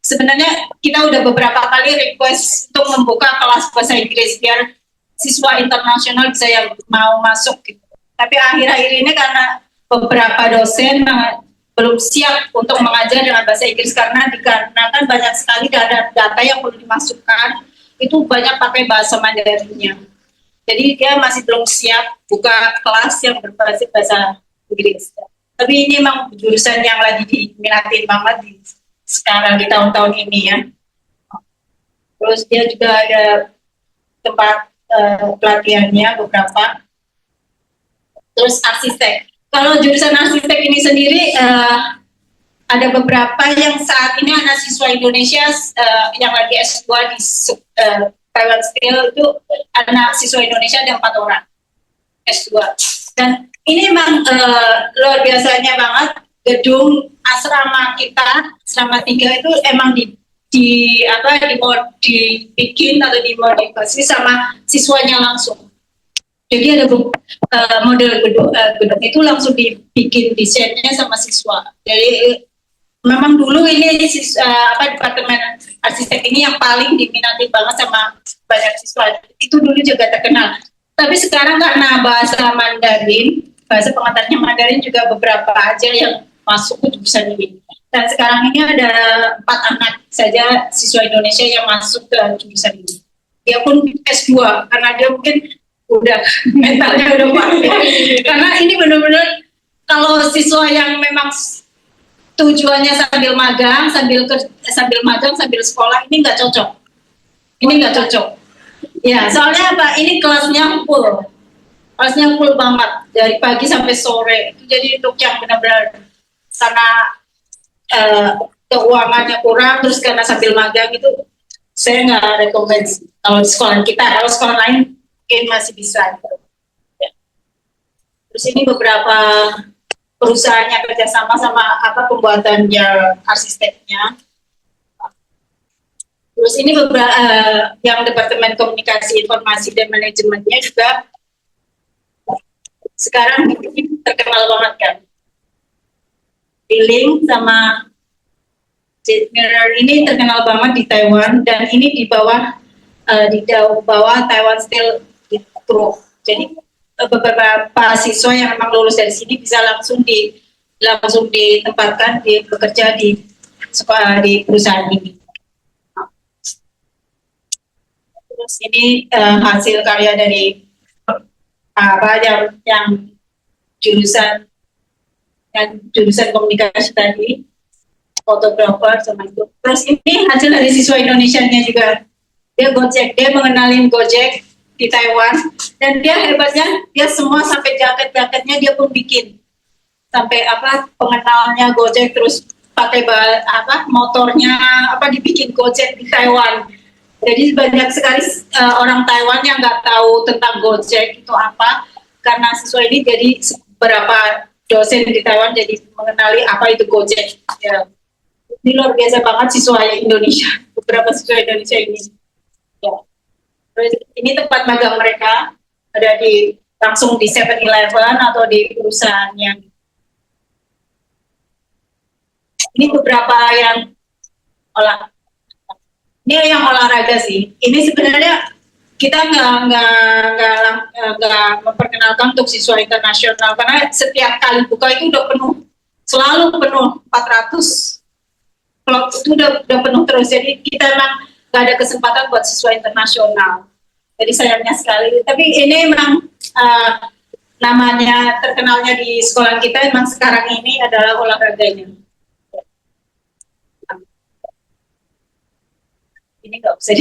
Sebenarnya kita udah beberapa kali request untuk membuka kelas bahasa Inggris biar siswa internasional bisa yang mau masuk gitu. Tapi akhir-akhir ini karena beberapa dosen belum siap untuk mengajar dengan bahasa Inggris karena dikarenakan banyak sekali data yang perlu dimasukkan itu banyak pakai bahasa Mandarinnya. Jadi dia masih belum siap buka kelas yang berbasis bahasa Inggris. Tapi ini memang jurusan yang lagi diminatin banget sekarang di tahun-tahun ini ya. Terus dia juga ada tempat pelatihannya beberapa. Terus arsitek. Kalau jurusan arsitek ini sendiri ada beberapa yang saat ini anak siswa Indonesia yang lagi S2 di Taiwan Steel itu anak siswa Indonesia ada 4 orang S2. Dan ini memang luar biasanya banget, gedung asrama kita, asrama 3 itu emang dibikin atau dimodifikasi sama siswanya langsung. Jadi ada model gedung itu langsung dibikin desainnya sama siswa. Jadi memang dulu ini departemen arsitek ini yang paling diminati banget sama banyak siswa. Itu dulu juga terkenal. Tapi sekarang karena bahasa Mandarin, bahasa pengantarnya Mandarin juga beberapa aja yang masuk ke jurusan ini. Dan sekarang ini ada 4 anak saja siswa Indonesia yang masuk ke jurusan ini. Dia pun S2 karena dia mungkin udah mentalnya udah kuat. Karena ini benar-benar kalau siswa yang memang tujuannya sambil magang, sambil sekolah, ini nggak cocok. Ini nggak cocok. Ya, soalnya apa? Ini kelasnya full banget dari pagi sampai sore. Itu jadi untuk yang benar-benar karena keuangannya kurang, terus karena sambil magang itu saya nggak rekomendasi. Kalau sekolah kita, kalau sekolah lain mungkin masih bisa. Ya. Terus ini beberapa perusahaannya kerjasama sama pembuatannya arsiteknya. Terus ini beberapa yang Departemen Komunikasi Informasi dan Manajemennya juga sekarang terkenal banget kan. Billing sama Mirror ini terkenal banget di Taiwan dan ini di bawah Taiwan Steel Group. Jadi beberapa siswa yang memang lulus dari sini bisa langsung ditempatkan bekerja di perusahaan ini. Terus ini hasil karya dari yang jurusan komunikasi tadi, fotografer sama itu. Terus ini hasil dari siswa Indonesianya juga. Dia mengenalin Gojek di Taiwan dan dia hebatnya dia semua sampai jaket-jaketnya dia pun bikin. Sampai pengenalnya Gojek, terus pakai motornya dibikin Gojek di Taiwan. Jadi banyak sekali orang Taiwan yang nggak tahu tentang Gojek itu apa, karena siswa ini jadi beberapa dosen di Taiwan jadi mengenali apa itu Gojek. Ya. Ini luar biasa banget siswa Indonesia, beberapa siswa Indonesia ini. Ya. Terus ini tempat magang mereka, ada langsung di 7-Eleven atau di perusahaannya. Ini beberapa yang olahraga sih. Ini sebenarnya kita nggak memperkenalkan untuk siswa internasional karena setiap kali buka itu udah penuh, selalu penuh 400 slot itu udah penuh terus. Jadi kita memang nggak ada kesempatan buat siswa internasional. Jadi sayangnya sekali. Tapi ini memang namanya terkenalnya di sekolah kita memang sekarang ini adalah olahraganya. Ini nggak usah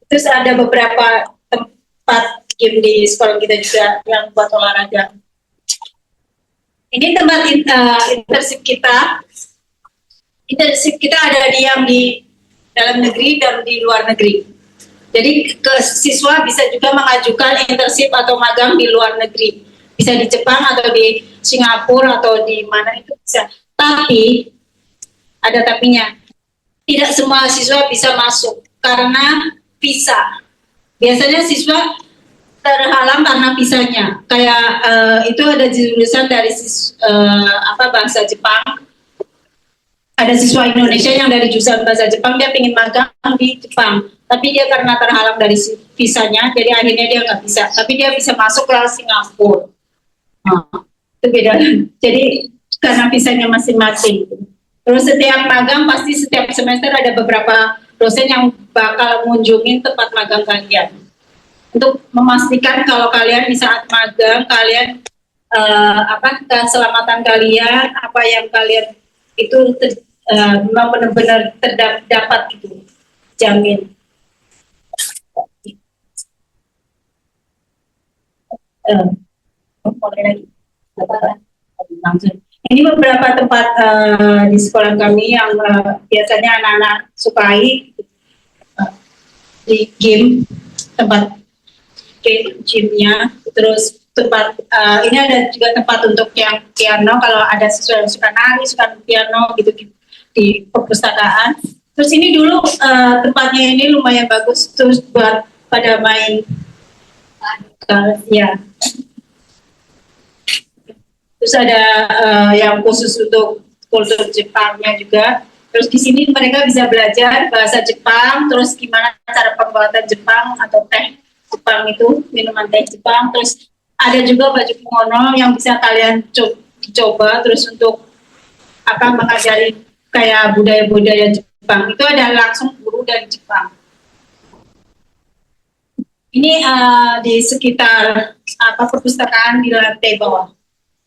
terus ada beberapa tempat game di sekolah kita juga yang buat olahraga. Ini tempat internship kita. Internship kita ada di dalam negeri dan di luar negeri. Jadi siswa bisa juga mengajukan internship atau magang di luar negeri. Bisa di Jepang atau di Singapura atau di mana itu bisa. Tapi ada tapinya. Tidak semua siswa bisa masuk karena visa. Biasanya siswa terhalang karena visanya. Kayak itu ada jurusan dari bahasa Jepang. Ada siswa Indonesia yang dari jurusan bahasa Jepang, dia ingin magang di Jepang. Tapi dia karena terhalang dari visanya, jadi akhirnya dia nggak bisa. Tapi dia bisa masuk ke Singapura. Itu beda. Jadi karena visanya masing-masing. Terus setiap magang pasti setiap semester ada beberapa dosen yang bakal mengunjungi tempat magang kalian. untuk memastikan kalau kalian di saat magang kalian keselamatan kalian, apa yang kalian itu memang benar-benar terdapat gitu, jamin. Ini beberapa tempat di sekolah kami yang biasanya anak-anak sukai, di game, tempat gymnya, terus tempat ini ada juga tempat untuk yang piano kalau ada siswa yang suka nari, suka piano gitu di perpustakaan. Terus ini dulu tempatnya ini lumayan bagus terus buat pada main ya. Terus ada yang khusus untuk kultur Jepangnya juga. Terus di sini mereka bisa belajar bahasa Jepang, terus gimana cara pembuatan Jepang atau teh Jepang itu, minuman teh Jepang. Terus ada juga baju kimono yang bisa kalian coba terus untuk mengajari kayak budaya-budaya Jepang. Itu ada langsung guru dari Jepang. Ini di sekitar perpustakaan di lantai bawah.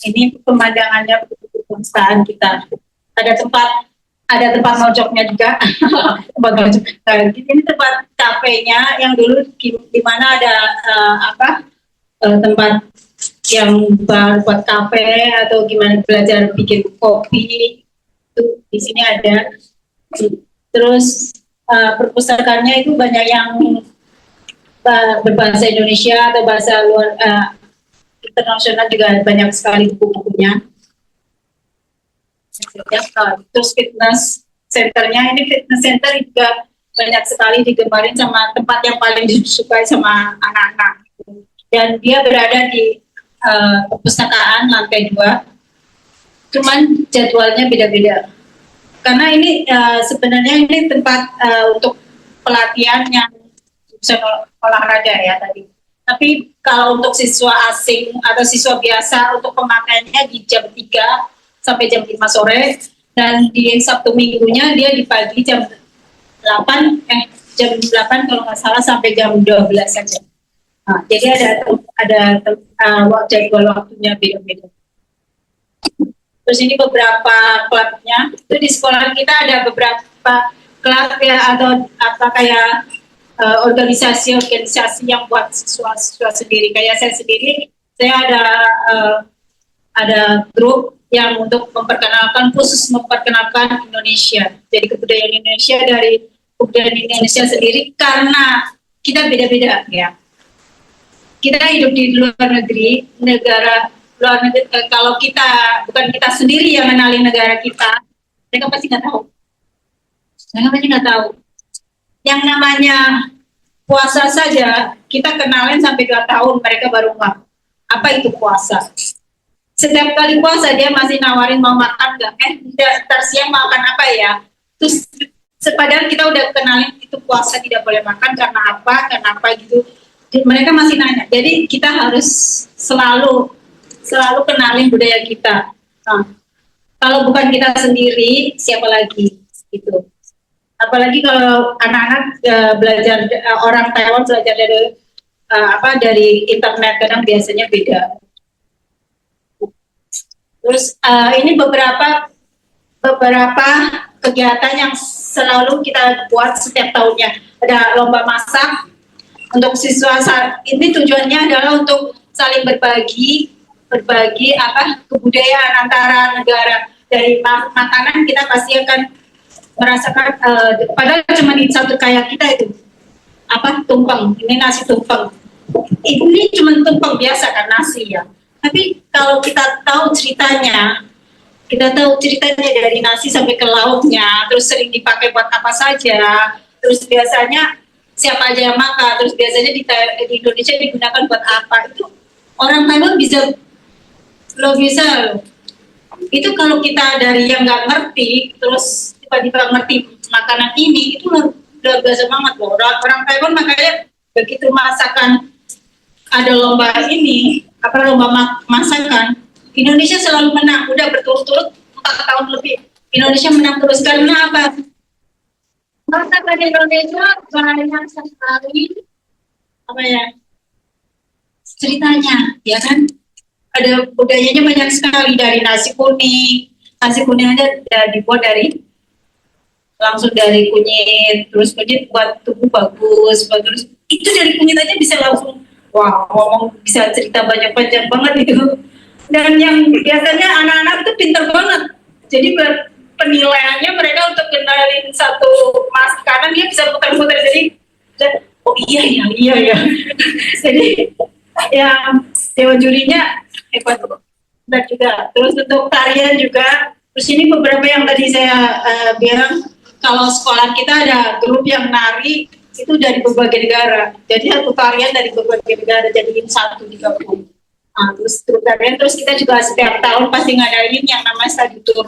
Ini pemandangannya perpustakaan kita. Ada tempat mojoknya juga. Ini tempat kafenya yang dulu di mana ada tempat yang buat kafe atau gimana belajar bikin kopi itu di sini ada. Terus perpustakaannya itu banyak yang berbahasa Indonesia atau bahasa luar internasional juga banyak sekali buku-bukunya. Terus fitness centernya, ini fitness center juga banyak sekali digemarin sama tempat yang paling disukai sama anak-anak. Dan dia berada di perpustakaan lantai 2. Cuman jadwalnya beda-beda. Karena ini sebenarnya ini tempat untuk pelatihan yang bisa olahraga ya tadi. Tapi kalau untuk siswa asing atau siswa biasa untuk pemakaiannya di jam 3 sampai jam 5 sore, dan di Sabtu Minggunya dia di pagi jam 8 kalau nggak salah sampai jam 12 saja. Nah, jadi ada jadwal waktunya beda-beda. Terus ini beberapa klubnya. Itu di sekolah kita ada beberapa klub ya atau kayak organisasi yang buat siswa sendiri. Kayak saya sendiri, saya ada grup yang untuk khusus memperkenalkan Indonesia. Jadi kebudayaan Indonesia dari kebudayaan Indonesia sendiri, karena kita beda-beda ya. Kita hidup di luar negeri, kalau bukan kita sendiri yang kenalin negara kita, mereka pasti nggak tahu. Yang namanya puasa saja, kita kenalin sampai 2 tahun, mereka baru nggak. Apa itu puasa? Setiap kali puasa dia masih nawarin mau makan nggak? Ntar siang makan apa ya? Terus padahal kita udah kenalin itu puasa tidak boleh makan karena apa gitu. Mereka masih nanya. Jadi kita harus selalu kenalin budaya kita. Nah, kalau bukan kita sendiri, siapa lagi? Gitu. Apalagi kalau anak-anak belajar, orang Taiwan belajar dari internet, kadang biasanya beda. Terus ini beberapa kegiatan yang selalu kita buat setiap tahunnya. Ada lomba masak untuk siswa. Ini tujuannya adalah untuk saling berbagi kebudayaan antara negara. Dari makanan kita pasti akan merasakan, padahal cuma di satu kayak kita itu tumpeng, ini nasi tumpeng, ini cuma tumpeng biasa kan nasi ya, tapi kalau kita tahu ceritanya dari nasi sampai ke lauknya, terus sering dipakai buat apa saja, terus biasanya siapa aja yang makan, terus biasanya di Indonesia digunakan buat apa, itu orang Taiwan bisa loh. Itu kalau kita dari yang nggak ngerti terus tiba-tiba ngerti makanan ini, itu luar biasa banget loh. Orang Taiwan makanya begitu masakan ada lomba ini, lomba masakan, Indonesia selalu menang. Udah berturut-turut 4 tahun lebih Indonesia menang terus. Karena apa? Masakan Indonesia banyak sekali ceritanya, ya kan? Ada budayanya banyak sekali, dari nasi kuning. Nasi kuning aja dibuat langsung dari kunyit, terus kunyit buat tubuh bagus, terus itu dari kunyit aja bisa langsung, wah, ngomong bisa cerita banyak banget itu. Dan yang biasanya anak-anak itu pintar banget, jadi penilaiannya mereka untuk kenalin satu makanan dia bisa putar-putar, jadi oh iya. Jadi ya dewa jurinya hebat dan juga terus untuk tarian juga. Terus ini beberapa yang tadi saya bilang, kalau sekolah kita ada grup yang nari itu dari berbagai negara, jadi satu tarian dari berbagai negara jadiin satu digabung. Terus grup tarian, terus kita juga setiap tahun pasti ngadain yang namanya study tour,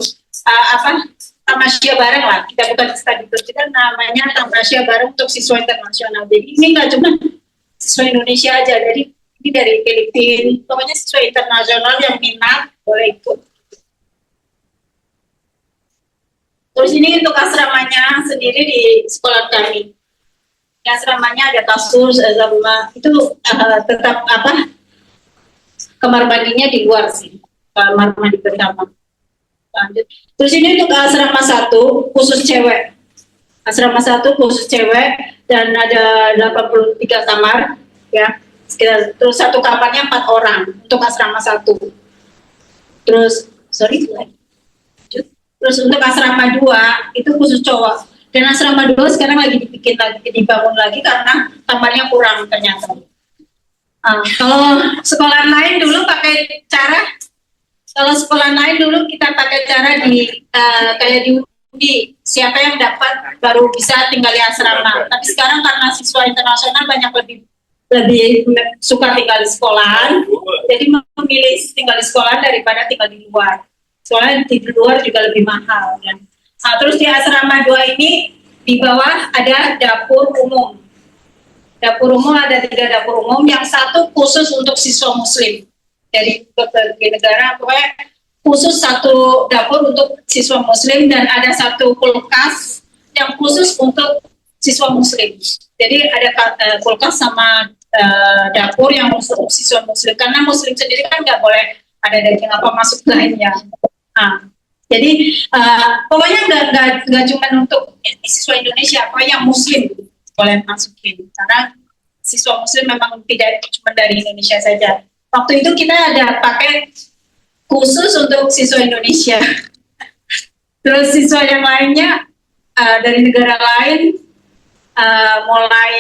tamasya bareng lah, kita bukan study tour, kita namanya tamasya bareng untuk siswa internasional. Jadi ini nggak cuma siswa Indonesia aja, jadi ini dari Filipina, pokoknya siswa internasional yang minat boleh ikut. Terus ini untuk asramanya sendiri di sekolah kami. Asramanya ada kasur, sama itu tetap kamar mandinya di luar sih, kamar mandi bersama. Lanjut. Terus ini untuk asrama 1 khusus cewek. Asrama 1 khusus cewek dan ada 83 kamar, ya. Terus satu kamarnya 4 orang untuk asrama 1. Terus terus untuk asrama 2 itu khusus cowok. Dan asrama 2 sekarang lagi dibangun lagi karena kamarnya kurang ternyata. Kalau sekolah lain dulu kita pakai cara kayak diundi siapa yang dapat baru bisa tinggal di asrama. Tapi sekarang karena siswa internasional banyak lebih suka tinggal di sekolah, jadi memilih tinggal di sekolah daripada tinggal di luar. Soalnya di luar juga lebih mahal, kan. Terus di asrama 2 ini di bawah ada dapur umum. Dapur umum ada 3 dapur umum, yang 1 khusus untuk siswa muslim. Dari berbagai negara, pokoknya khusus 1 dapur untuk siswa muslim, dan ada 1 kulkas yang khusus untuk siswa muslim. Jadi ada kulkas sama dapur yang untuk siswa muslim, karena muslim sendiri kan nggak boleh ada daging apa masuk lainnya. Jadi pokoknya nggak cuma untuk siswa Indonesia, pokoknya muslim boleh masukin, karena siswa muslim memang tidak cuma dari Indonesia saja. Waktu itu kita ada pakai khusus untuk siswa Indonesia. Terus siswa yang lainnya dari negara lain mulai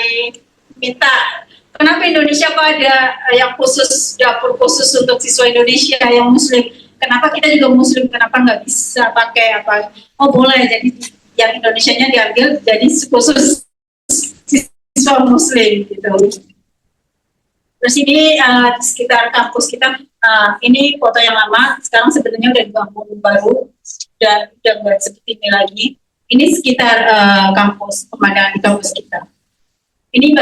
minta, kenapa Indonesia kok ada yang khusus, dapur khusus untuk siswa Indonesia yang muslim? Kenapa kita juga muslim, kenapa nggak bisa pakai apa? Oh boleh, jadi yang Indonesianya diambil jadi khusus siswa muslim gitu. Terus ini di sekitar kampus kita, ini foto yang lama, sekarang sebenarnya udah dibangun baru, udah nggak seperti ini lagi. Ini sekitar kampus, pemandangan di kampus kita. Ini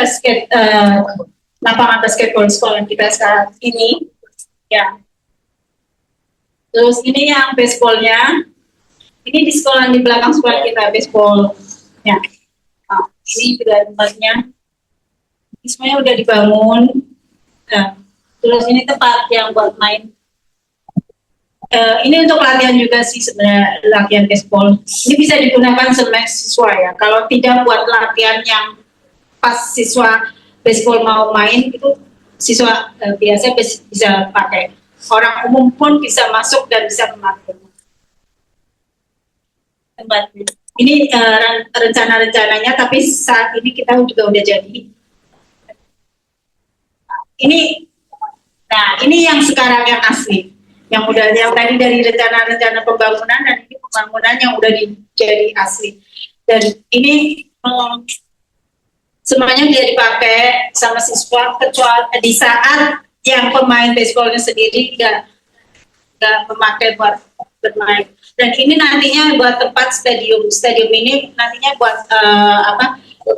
lapangan basketball sekolah kita saat ini, ya. Terus ini yang baseballnya, ini di sekolah di belakang sekolah kita baseball, ya. Ini juga tempatnya, ini semuanya udah dibangun. Nah, terus ini tempat yang buat main. Ini untuk latihan juga sih sebenarnya, latihan baseball. Ini bisa digunakan sama siswa ya. Kalau tidak buat latihan yang pas siswa baseball mau main, itu siswa biasa bisa pakai. Orang umum pun bisa masuk dan bisa memakai. Ini rencana-rencananya, tapi saat ini kita juga udah jadi. Ini yang sekarang yang asli, yang tadi dari rencana pembangunan, dan ini pembangunan yang udah jadi asli. Dan ini semuanya dia dipakai sama siswa, kecuali di saat yang pemain baseballnya sendiri nggak memakai buat bermain. Dan ini nantinya buat tempat stadium ini nantinya buat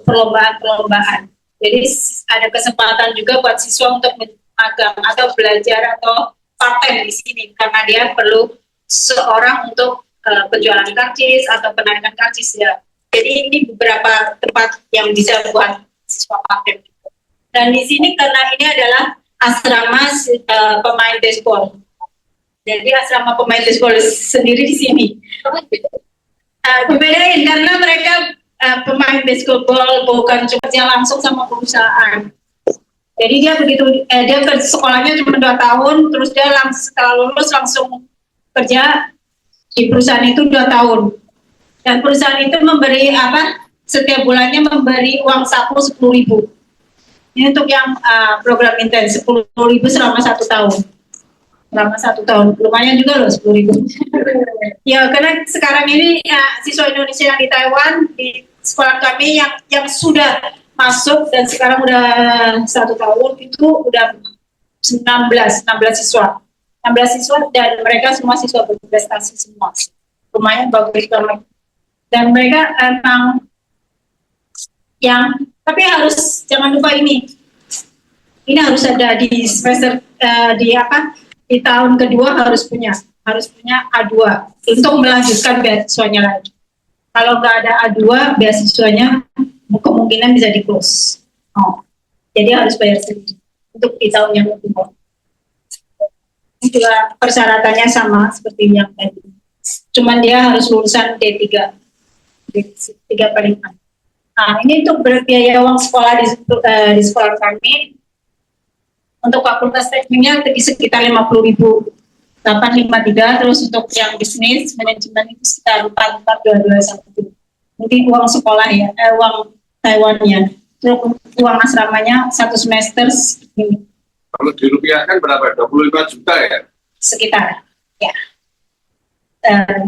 perlombaan. Jadi ada kesempatan juga buat siswa untuk magang atau belajar atau part-time di sini, karena dia perlu seorang untuk penjualan karcis atau penarikan karcis ya. Jadi ini beberapa tempat yang bisa buat siswa part-time. Dan di sini karena ini adalah asrama pemain baseball. Jadi asrama pemain baseball sendiri di sini. Dibedain karena mereka pemain baseball bukan cuma kerja langsung sama perusahaan. Jadi dia dia ke sekolahnya cuma 2 tahun, terus dia setelah lulus langsung kerja di perusahaan itu 2 tahun. Dan perusahaan itu memberi setiap bulannya memberi uang saku 10.000. Ini untuk yang program intens 10.000 selama 1 tahun. Selama 1 tahun, lumayan juga loh 10.000. Ya karena sekarang ini siswa Indonesia yang di Taiwan di sekolah kami yang sudah masuk dan sekarang udah 1 tahun itu udah 16 siswa. 16 siswa dan mereka semua siswa berprestasi semua. Lumayan bagus banget. Dan mereka emang tapi harus jangan lupa ini harus ada di semester di tahun kedua harus punya A2 untuk melanjutkan beasiswanya lagi. Kalau nggak ada A2 beasiswanya kemungkinan bisa di close. Jadi harus bayar sendiri untuk di tahun yang kedua. Juga persyaratannya sama seperti yang tadi. Cuman dia harus lulusan D3 paling atas. Ini untuk berbiaya uang sekolah di sekolah kami. Untuk fakultas tekniknya sekitar 50.000, 853. Terus untuk yang bisnis manajemen itu sekitar 4.422. Nanti uang sekolah ya, uang Taiwannya. Terus uang asramanya 1 semester ini. Kalau dirupiahkan berapa? 25 juta ya? Sekitar, ya. 1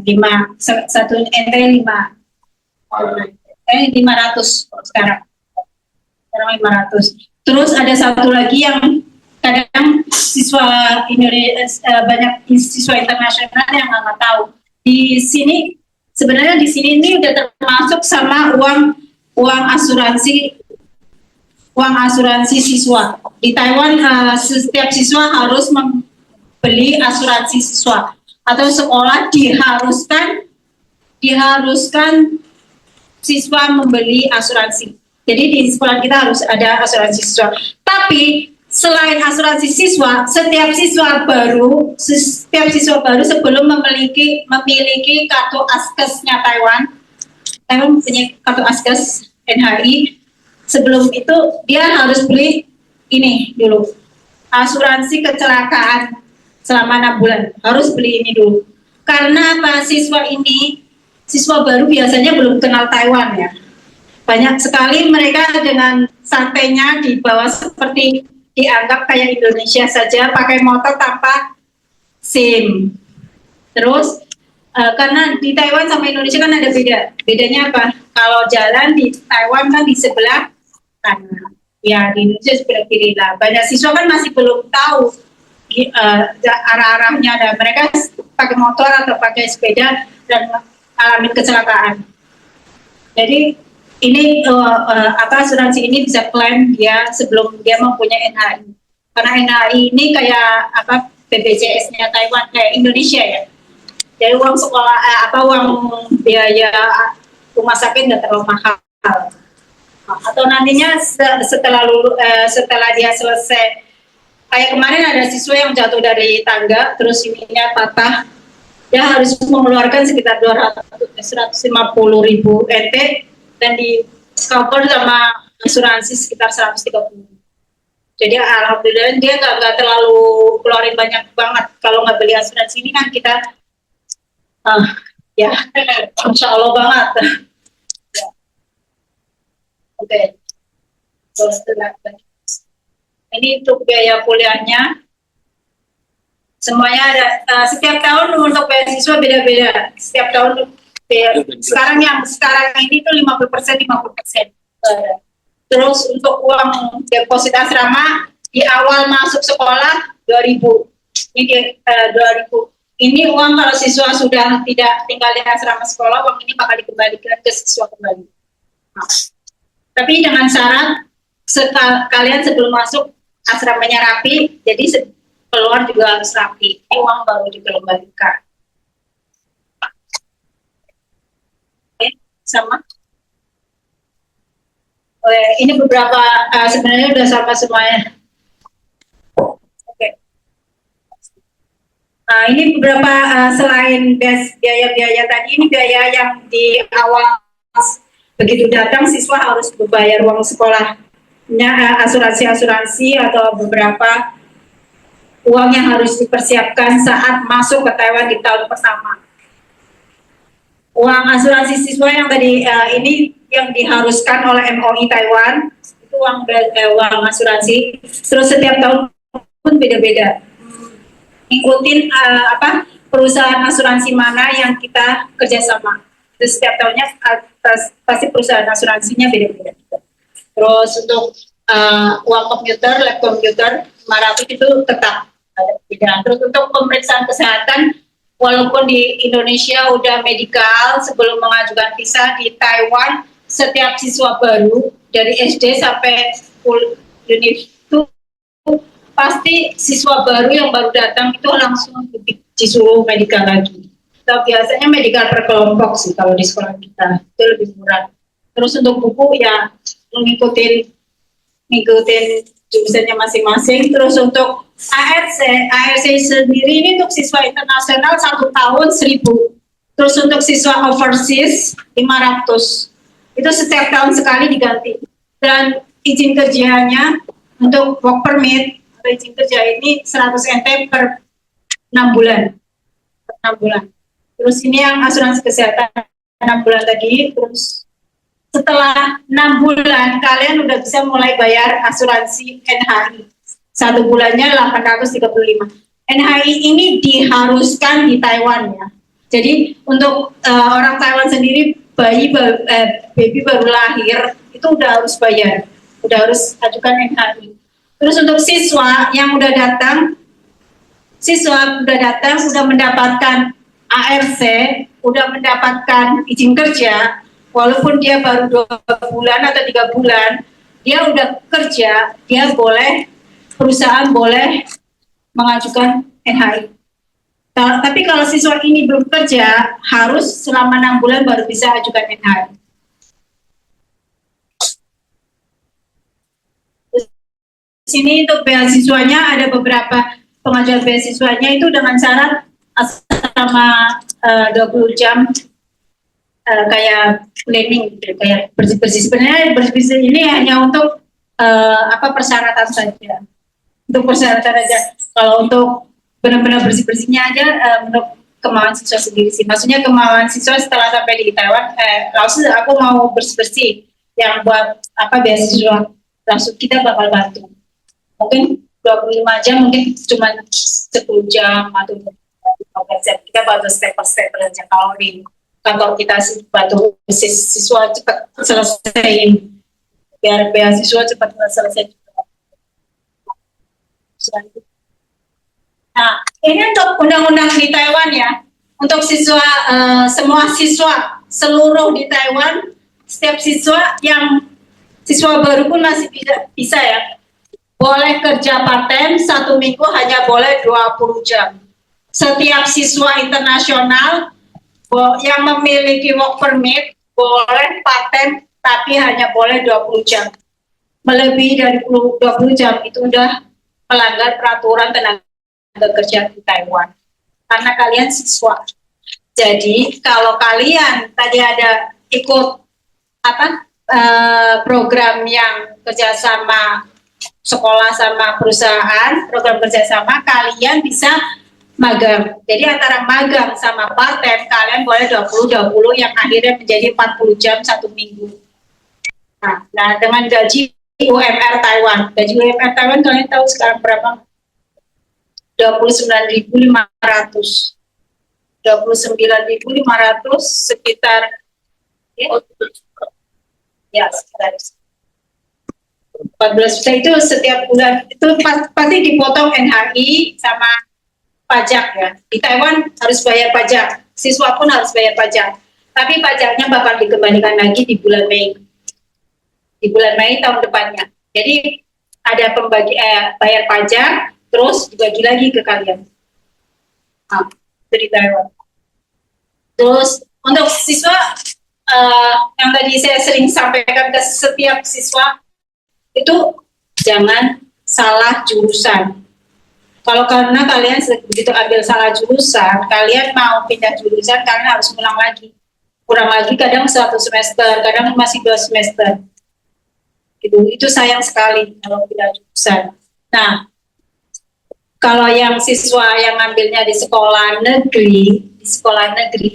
ente 500 sekarang. Sekarang 500. Terus ada satu lagi yang kadang siswa Indonesia banyak siswa internasional yang nggak tahu. Di sini sebenarnya ini udah termasuk sama uang asuransi siswa. Di Taiwan setiap siswa harus membeli asuransi siswa atau sekolah diharuskan siswa membeli asuransi. Jadi di sekolah kita harus ada asuransi siswa. Tapi selain asuransi siswa, setiap siswa baru sebelum memiliki kartu askesnya Taiwan punya kartu askes NHI. Sebelum itu dia harus beli ini dulu, asuransi kecelakaan selama 6 bulan. Harus beli ini dulu. Karena siswa baru biasanya belum kenal Taiwan ya. Banyak sekali mereka dengan santainya dibawa seperti dianggap kayak Indonesia saja, pakai motor tanpa SIM. Terus karena di Taiwan sama Indonesia kan ada bedanya apa? Kalau jalan di Taiwan kan di sebelah kanan, ya di Indonesia sebelah kiri lah. Banyak siswa kan masih belum tahu arah-arahnya, dan mereka pakai motor atau pakai sepeda dan alami kecelakaan. Jadi ini asuransi ini bisa klaim dia sebelum dia mempunyai NHI. Karena NHI ini kayak BPJS-nya Taiwan, kayak Indonesia ya. Jadi uang sekolah uang biaya rumah sakit nggak terlalu mahal. Atau nantinya setelah dia selesai, kayak kemarin ada siswa yang jatuh dari tangga terus ininya patah, dia harus mengeluarkan sekitar 150.000 NT dan di cover sama asuransi sekitar 130. Jadi alhamdulillah dia nggak terlalu keluarin banyak banget. Kalau nggak beli asuransi ini kan kita ya insya Allah banget. Ya. Oke. Ini untuk biaya kuliahnya. Semuanya ada, setiap tahun untuk beasiswa beda-beda. Setiap tahun sekarang ini tuh 50%. Terus untuk uang deposit asrama di awal masuk sekolah 2.000. Ini 2.000. Ini uang kalau siswa sudah tidak tinggal di asrama sekolah, uang ini bakal dikembalikan ke siswa kembali. Tapi dengan syarat kalian sebelum masuk asramanya rapi, jadi keluar juga harus rapi. Ini uang baru dikembalikan. Oke, sama. Ini beberapa sebenarnya udah sama semuanya. Ini beberapa selain biaya-biaya tadi, ini biaya yang di awal begitu datang siswa harus membayar uang sekolahnya, asuransi atau beberapa uang yang harus dipersiapkan saat masuk ke Taiwan di tahun pertama. Uang asuransi siswa yang tadi ini yang diharuskan oleh MOI Taiwan, itu uang asuransi. Terus setiap tahun pun beda-beda. Ikutin perusahaan asuransi mana yang kita kerjasama. Terus setiap tahunnya pasti perusahaan asuransinya beda-beda. Terus untuk uang komputer, lab komputer 500 itu tetap ada perbedaan. Terus untuk pemeriksaan kesehatan, walaupun di Indonesia udah medikal sebelum mengajukan visa, di Taiwan setiap siswa baru dari SD sampai univ itu pasti siswa baru yang baru datang itu langsung disuruh medikal lagi. Tapi biasanya medikal per kelompok sih kalau di sekolah kita, itu lebih murah. Terus untuk buku ya ngikutin jurusannya masing-masing. Terus untuk ARC sendiri ini untuk siswa internasional 1 tahun 1.000. Terus untuk siswa overseas 500. Itu setiap tahun sekali diganti. Dan izin kerjanya untuk work permit atau izin kerja ini 100 NT per 6 bulan. Per 6 bulan. Terus ini yang asuransi kesehatan 6 bulan tadi. Terus setelah 6 bulan kalian udah bisa mulai bayar asuransi NHI. 1 bulannya 835. NHI ini diharuskan di Taiwan ya. Jadi untuk orang Taiwan sendiri baby baru lahir itu udah harus bayar, udah harus ajukan NHI. Terus untuk siswa yang udah datang, sudah mendapatkan ARC, udah mendapatkan izin kerja, walaupun dia baru 2 bulan atau 3 bulan, dia udah kerja, perusahaan boleh mengajukan NHI. Tapi kalau siswa ini belum kerja, harus selama 6 bulan baru bisa ajukan NHI. Di sini untuk beasiswanya ada beberapa pengajuan beasiswanya itu dengan syarat selama 20 jam kayak planning gitu, kayak bersih-bersih. Sebenarnya bersih-bersih ini hanya untuk persyaratan saja. Untuk persyaratan aja. Kalau untuk benar-benar bersih-bersihnya aja untuk kemauan siswa sendiri sih. Maksudnya kemauan siswa setelah sampai di Taiwan, langsung aku mau bersih-bersih yang buat beasiswa, langsung kita bakal bantu. Mungkin 25 jam, mungkin cuma 10 jam atau 15 jam. Kita bantu step per step aja. Kalau di kantor kita bantu siswa cepat selesai, biar beasiswa cepat selesai juga. Nah, ini untuk undang-undang di Taiwan ya. Untuk siswa, semua siswa seluruh di Taiwan, setiap siswa baru pun masih bisa ya. Boleh kerja part-time 1 minggu hanya boleh 20 jam. Setiap siswa internasional yang memiliki work permit boleh part-time tapi hanya boleh 20 jam. Melebihi dari 20 jam itu udah melanggar peraturan tenaga kerja di Taiwan. Karena kalian siswa. Jadi kalau kalian tadi ada ikut program yang kerjasama sekolah sama perusahaan, program kerjasama, kalian bisa magang. Jadi antara magang sama part-time kalian boleh 20 yang akhirnya menjadi 40 jam 1 minggu. Nah dengan gaji UMR Taiwan. Gaji UMR Taiwan kalian tahu sekarang berapa? 29.500. 29.500 sekitar sekitar 14 juta itu setiap bulan. Itu pasti dipotong NHI sama pajak ya. Di Taiwan harus bayar pajak, siswa pun harus bayar pajak. Tapi pajaknya bakal dikembalikan lagi di bulan Mei. Di bulan Mei tahun depannya. Jadi ada bayar pajak, terus dibagi lagi ke kalian. Itu di Taiwan. Terus untuk siswa yang tadi saya sering sampaikan ke setiap siswa, itu jangan salah jurusan. Kalau karena kalian begitu ambil salah jurusan, kalian mau pindah jurusan, kalian harus ulang lagi. Kurang lagi kadang 1 semester, kadang masih 2 semester. Gitu. Itu sayang sekali kalau pindah jurusan. Nah, kalau yang siswa yang ngambilnya di sekolah negeri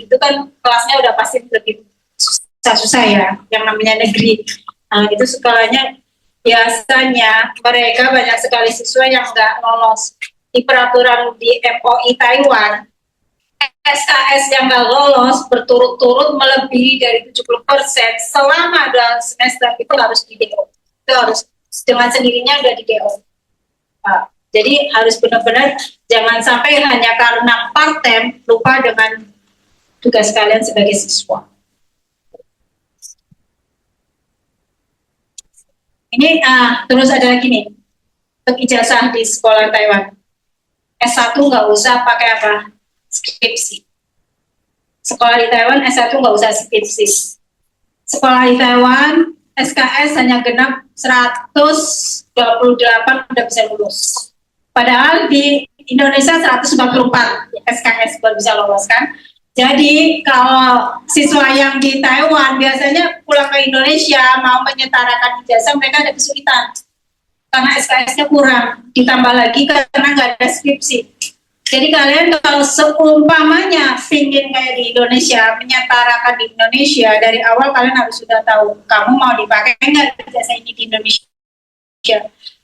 itu kan kelasnya udah pasti lebih susah-susah ya, yang namanya negeri. Nah, itu sekolahnya biasanya mereka banyak sekali siswa yang nggak lolos. Di peraturan di MOI Taiwan, SKS yang nggak lolos berturut-turut melebihi dari 70% selama 2 semester itu harus di DO. Itu harus dengan sendirinya udah di DO. Nah, jadi harus benar-benar jangan sampai hanya karena part-time lupa dengan tugas kalian sebagai siswa. Ini terus ada lagi nih, untuk ijazah di sekolah Taiwan. S1 nggak usah pakai apa? Skripsi. Sekolah di Taiwan S1 nggak usah skripsi. Sekolah di Taiwan SKS hanya genap 128 udah bisa lulus. Padahal di Indonesia 144 SKS baru bisa lolos kan. Jadi kalau siswa yang di Taiwan biasanya pulang ke Indonesia mau menyetarakan ijazah mereka ada kesulitan. Karena SKS-nya kurang, ditambah lagi karena nggak ada skripsi. Jadi kalian kalau seumpamanya pingin kayak di Indonesia, menyetarakan di Indonesia, dari awal kalian harus sudah tahu, kamu mau dipakai nggak ijazah ini di Indonesia.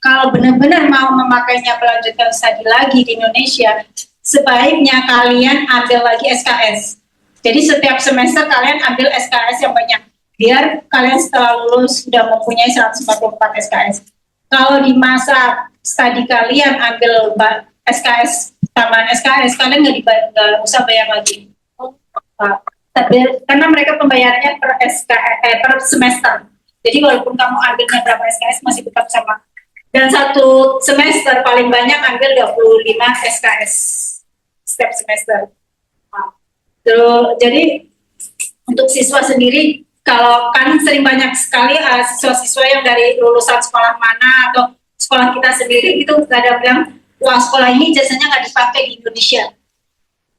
Kalau benar-benar mau memakainya melanjutkan studi lagi di Indonesia, sebaiknya kalian ambil lagi SKS. Jadi setiap semester kalian ambil SKS yang banyak, biar kalian setelah lulus sudah mempunyai 144 SKS. Kalau di masa studi kalian ambil SKS, tambahan SKS, kalian nggak usah bayar lagi. Karena mereka pembayarannya per semester. Jadi walaupun kamu ambilnya berapa SKS masih tetap sama. Dan 1 semester paling banyak ambil 25 SKS setiap semester. Jadi untuk siswa sendiri, kalau kan sering banyak sekali siswa-siswa yang dari lulusan sekolah mana atau sekolah kita sendiri itu nggak ada bilang, wah sekolah ini jasanya nggak dipakai di Indonesia.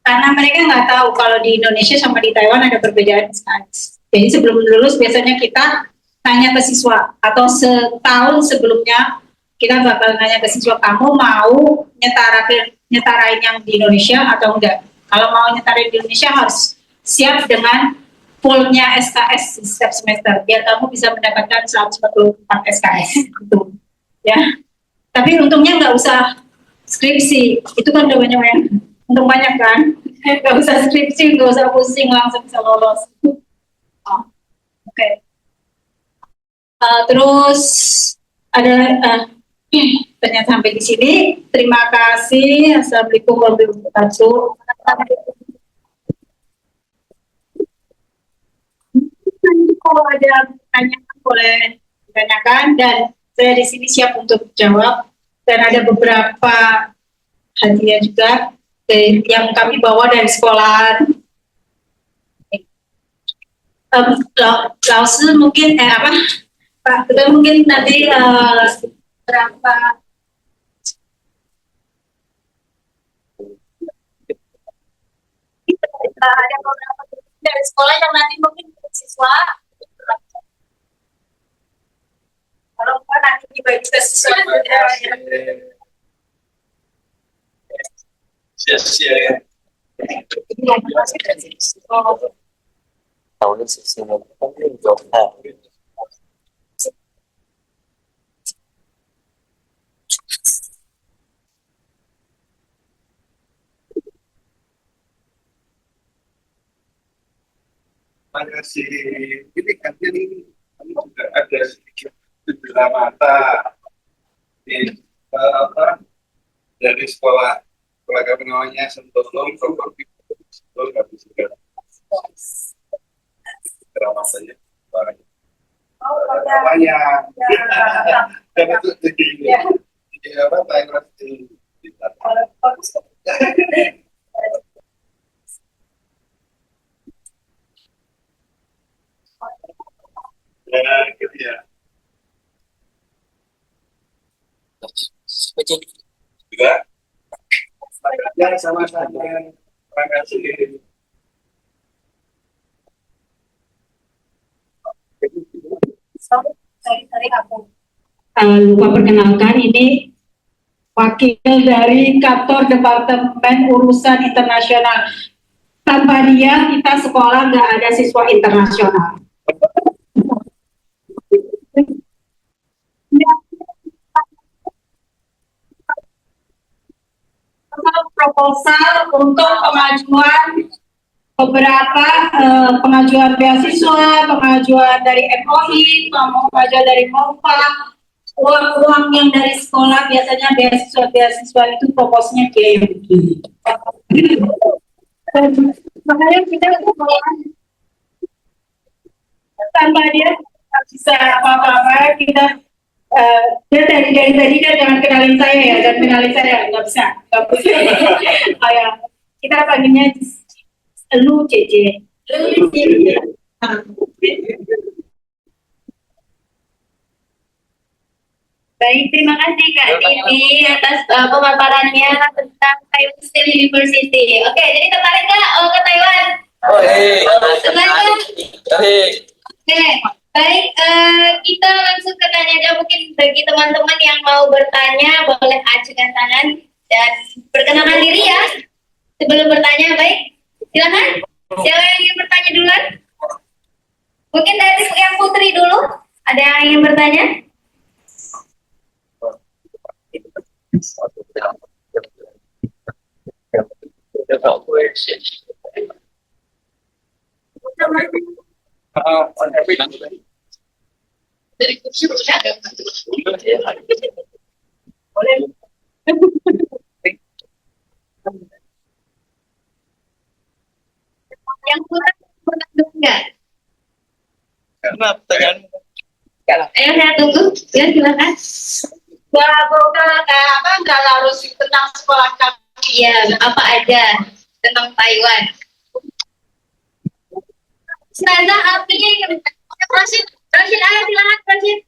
Karena mereka nggak tahu kalau di Indonesia sama di Taiwan ada perbedaan sekali. Jadi sebelum lulus biasanya kita tanya ke siswa atau setahun sebelumnya kita bakal nanya ke siswa, kamu mau nyetarain yang di Indonesia atau enggak. Kalau mau nyetarain di Indonesia harus siap dengan fullnya SKS setiap semester biar kamu bisa mendapatkan 144 SKS gitu ya. Tapi untungnya nggak usah skripsi, itu kan udah banyak yang untung banyak kan, nggak usah skripsi, nggak usah pusing, langsung bisa lolos. Oke. Terus ada ternyata sampai di sini. Terima kasih. Assalamualaikum warahmatullahi wabarakatuh. Kalau ada pertanyaan boleh ditanyakan dan saya di sini siap untuk jawab. Dan ada beberapa hadiah juga yang kami bawa dari sekolah. Laus mungkin Pak, kita mungkin nanti berapa ada beberapa dari sekolah yang nanti mungkin siswa kalau nanti dibagi ke siswa Masih ini kan ini juga ada sedikit cedera mata di dari sekolah kami namanya Sentosa itu nggak bisa cedera matanya banyak dan itu jadi apa Thailand di ya gitu ya juga Ya, sama-sama. Terima kasih. Sorry, aku lupa perkenalkan, ini wakil dari kantor Departemen Urusan Internasional. Tanpa dia, kita sekolah nggak ada siswa internasional. Proposal untuk pengajuan beberapa pengajuan beasiswa, pengajuan dari MOI, pengajuan dari MOPA, uang yang dari sekolah, biasanya beasiswa itu proposnya kayak begini. Makanya kita tanpa dia nggak bisa apa-apa, kita dia dari tadi kan jangan kenalin saya ya, jangan kenalin saya, nggak bisa. Ya, kita panggilnya lu Cece. Baik, terima kasih Kak Titi atas pemaparannya tentang Taiwan State University. Oke, jadi tertarik nggak ke Taiwan? Tertarik? Oke, baik, kita langsung ke tanya jawab. Mungkin bagi teman-teman yang mau bertanya, boleh ajukan tangan dan perkenalkan diri ya. Sebelum bertanya, baik, silakan. Siapa yang ingin bertanya duluan? Mungkin dari yang Putri dulu, ada yang ingin bertanya? Yang kurang dulu nggak? Ayo saya tunggu, ya silakan. Nggak harus tentang sekolah kami. Iya, apa aja tentang Taiwan. Ustazah, artinya yang Rashid, ayo silakan Rashid.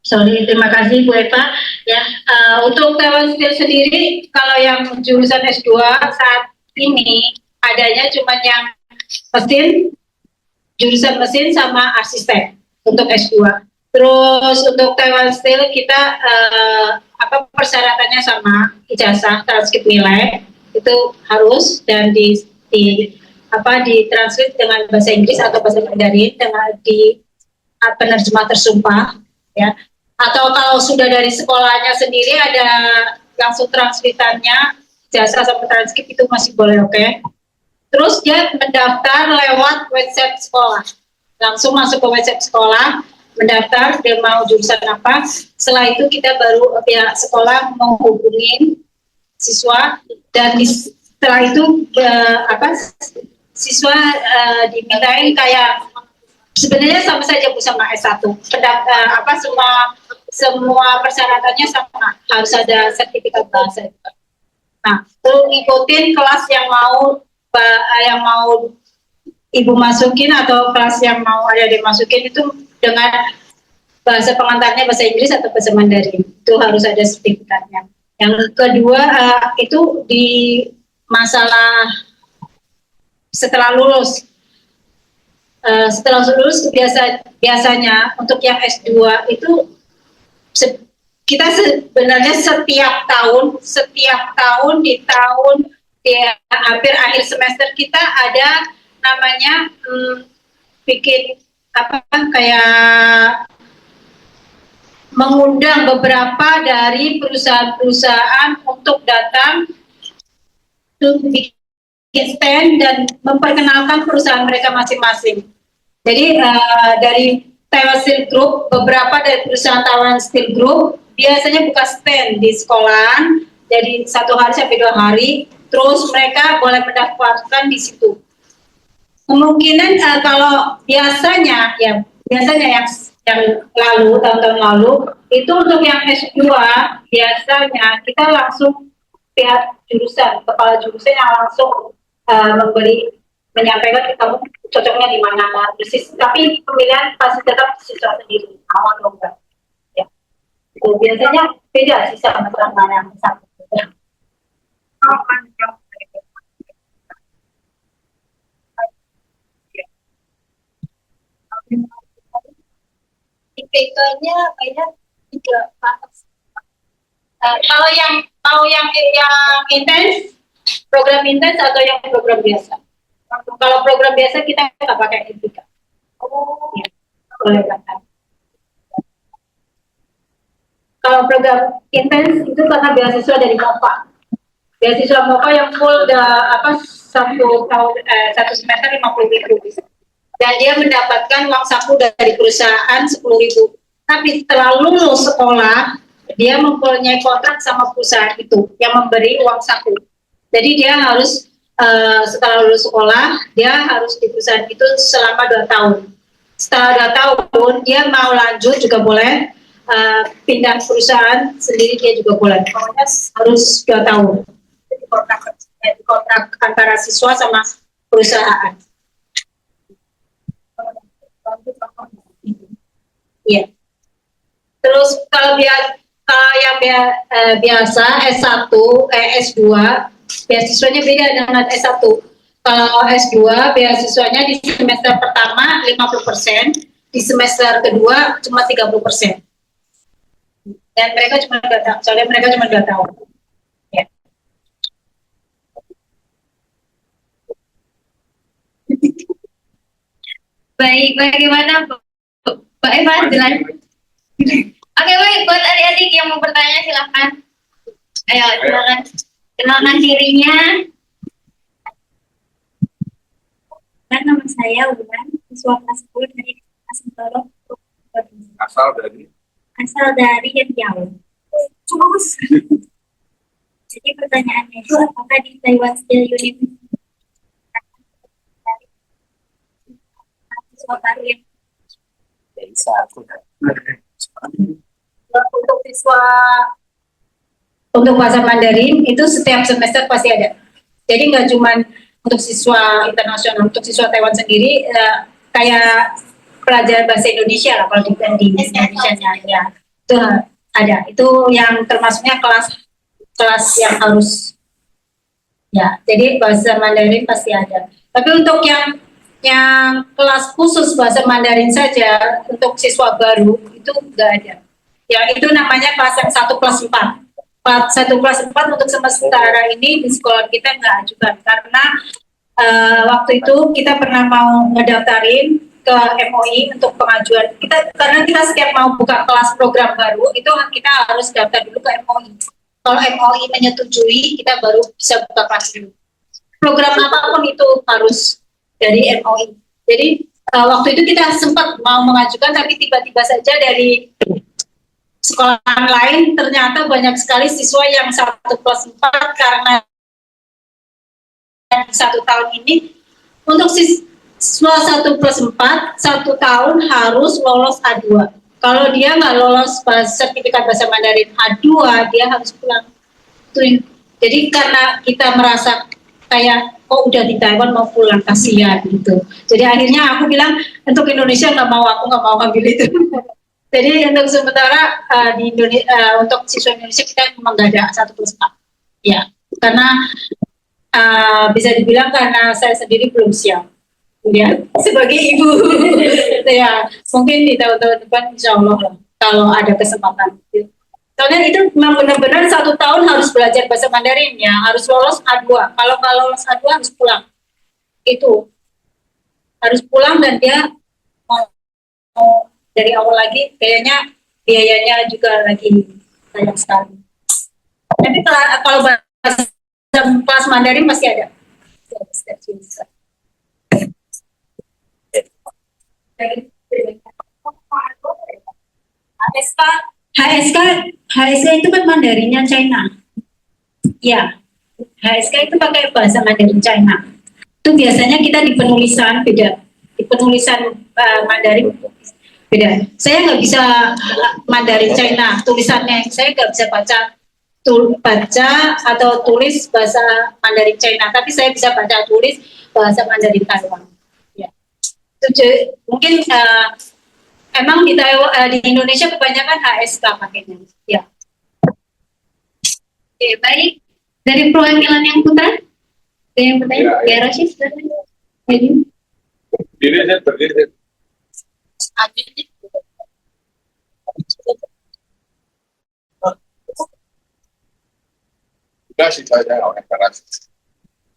Sorry, terima kasih Bu Eva. Ya, untuk Taiwan sendiri, kalau yang jurusan S2 saat ini adanya cuma yang mesin, jurusan mesin sama asisten untuk S2. Terus untuk Taiwan Steel kita persyaratannya sama, ijazah, transkrip nilai itu harus, dan ditranslate dengan bahasa Inggris atau bahasa Mandarin dengan di penerjemah tersumpah, ya. Atau kalau sudah dari sekolahnya sendiri ada langsung transkritannya, jasa sama transkrip itu masih boleh, oke. Terus dia mendaftar lewat website sekolah, langsung masuk ke website sekolah, mendaftar dia mau jurusan apa. Setelah itu kita baru pihak sekolah menghubungi siswa, dan setelah itu siswa dimintain kayak sebenarnya sama saja Bu sama S1. Semua persyaratannya sama, harus ada sertifikat bahasa. Nah, terus ngikutin kelas yang mau Ibu masukin atau kelas yang mau ada dimasukin itu dengan bahasa pengantarnya bahasa Inggris atau bahasa Mandarin. Itu harus ada sertifikatnya. Yang kedua itu di masalah setelah lulus. Setelah lulus biasanya untuk yang S2 itu kita sebenarnya setiap tahun di hampir akhir semester kita ada namanya bikin apa kayak mengundang beberapa dari perusahaan-perusahaan untuk datang untuk bikin stand dan memperkenalkan perusahaan mereka masing-masing. Jadi dari Taiwan Steel Group, beberapa dari perusahaan Taiwan Steel Group biasanya buka stand di sekolahan, jadi 1 hari sampai 2 hari, terus mereka boleh mendaftarkan di situ. Kemungkinan kalau biasanya yang lalu tahun-tahun lalu itu untuk yang S2 biasanya kita langsung pihak jurusan, kepala jurusan yang langsung menyampaikan ke kamu cocoknya di mana persis, tapi pemilihan pasti tetap siswa sendiri awal lomba. Ya. Itu biasanya beda sih sama teman yang satu. IPK-nya kayaknya 3. Kalau yang intens, program intens atau yang program biasa? Kalau program biasa kita nggak pakai IPK. Ya, boleh kan? Kalau program intens itu karena beasiswa dari MOPA. Beasiswa MOPA yang full satu semester 50.000. Dan dia mendapatkan uang saku dari perusahaan 10.000. Tapi setelah lulus sekolah, dia mempunyai kontrak sama perusahaan itu yang memberi uang saku. Jadi dia harus setelah lulus sekolah, dia harus di perusahaan itu selama 2 tahun. Setelah 2 tahun, dia mau lanjut juga boleh, pindah perusahaan sendiri dia juga boleh. Pokoknya harus 2 tahun. Jadi kontrak antara siswa sama perusahaan. Iya. Terus kalau yang biasa S1, S2 beasiswanya beda dengan S1. Kalau S2 beasiswanya di semester pertama 50%, di semester kedua cuma 30%. Dan mereka cuma 2 tahun, soalnya mereka cuma 2 tahun. Ya. Baik, bagaimana Mbak Eva? Jelas. Oke, baik. Buat adik-adik yang mau bertanya, silakan. Ayo, silakan. Kenalkan dirinya. Nama saya Wulan, siswa kelas 10 dari Sentoro. Asal dari Riau. Jadi pertanyaannya itu apakah di Taiwan Steel University siswa baru yang untuk bahasa Mandarin itu setiap semester pasti ada. Jadi nggak cuma untuk siswa internasional, untuk siswa Taiwan sendiri kayak pelajar bahasa Indonesia lah kalau di Indonesia ya itu ada. Itu yang termasuknya kelas yang harus ya. Jadi bahasa Mandarin pasti ada. Tapi untuk yang kelas khusus bahasa Mandarin saja untuk siswa baru itu nggak ada. Ya itu namanya kelas yang 1 plus 4. 1 plus 4 untuk semester ini di sekolah kita nggak ajukan karena waktu itu kita pernah mau ngedaftarin ke MOI untuk pengajuan kita, karena kita setiap mau buka kelas program baru itu kita harus daftar dulu ke MOI. Kalau MOI menyetujui kita baru bisa buka kelas dulu. Program apapun itu harus dari MOI. Jadi waktu itu kita sempat mau mengajukan tapi tiba-tiba saja dari sekolah lain ternyata banyak sekali siswa yang 1 plus 4 karena 1 tahun ini untuk siswa 1 plus 4 1 tahun harus lolos A2. Kalau dia nggak lolos sertifikat bahasa Mandarin A2 dia harus pulang. Jadi karena kita merasa kayak udah di Taiwan mau pulang kasihan gitu. Jadi akhirnya aku bilang untuk Indonesia aku nggak mau ngambil itu. Jadi untuk sementara di Indonesia untuk siswa Indonesia kita memang nggak ada 1 plus 4. Ya, karena bisa dibilang karena saya sendiri belum siap. Ya, sebagai ibu. Ya, mungkin di tahun-tahun depan insya Allah lah, kalau ada kesempatan. Soalnya itu memang benar-benar 1 tahun harus belajar bahasa Mandarin ya, harus lolos A2. Kalau nggak lolos A2 harus pulang. Itu harus pulang dan dia mau dari awal lagi, kayaknya biayanya juga lagi banyak sekali. Tapi kalau bahasa kelas Mandarin masih ada. HSK itu kan Mandarinnya China. Ya, HSK itu pakai bahasa Mandarin China. Itu biasanya kita di penulisan beda, di penulisan Mandarin beda. Saya nggak bisa Mandarin China tulisannya, saya nggak bisa baca atau tulis bahasa Mandarin China, tapi saya bisa baca tulis bahasa Mandarin Taiwan. Ya. Mungkin emang di Taiwan, di Indonesia kebanyakan HSK pakainya. Ya. Oke, baik. Dari perwakilan yang putra, ada yang bertanya? Ya, Rashid, silakan. Diri saya berdiri. Enggak sih, saya orang keras.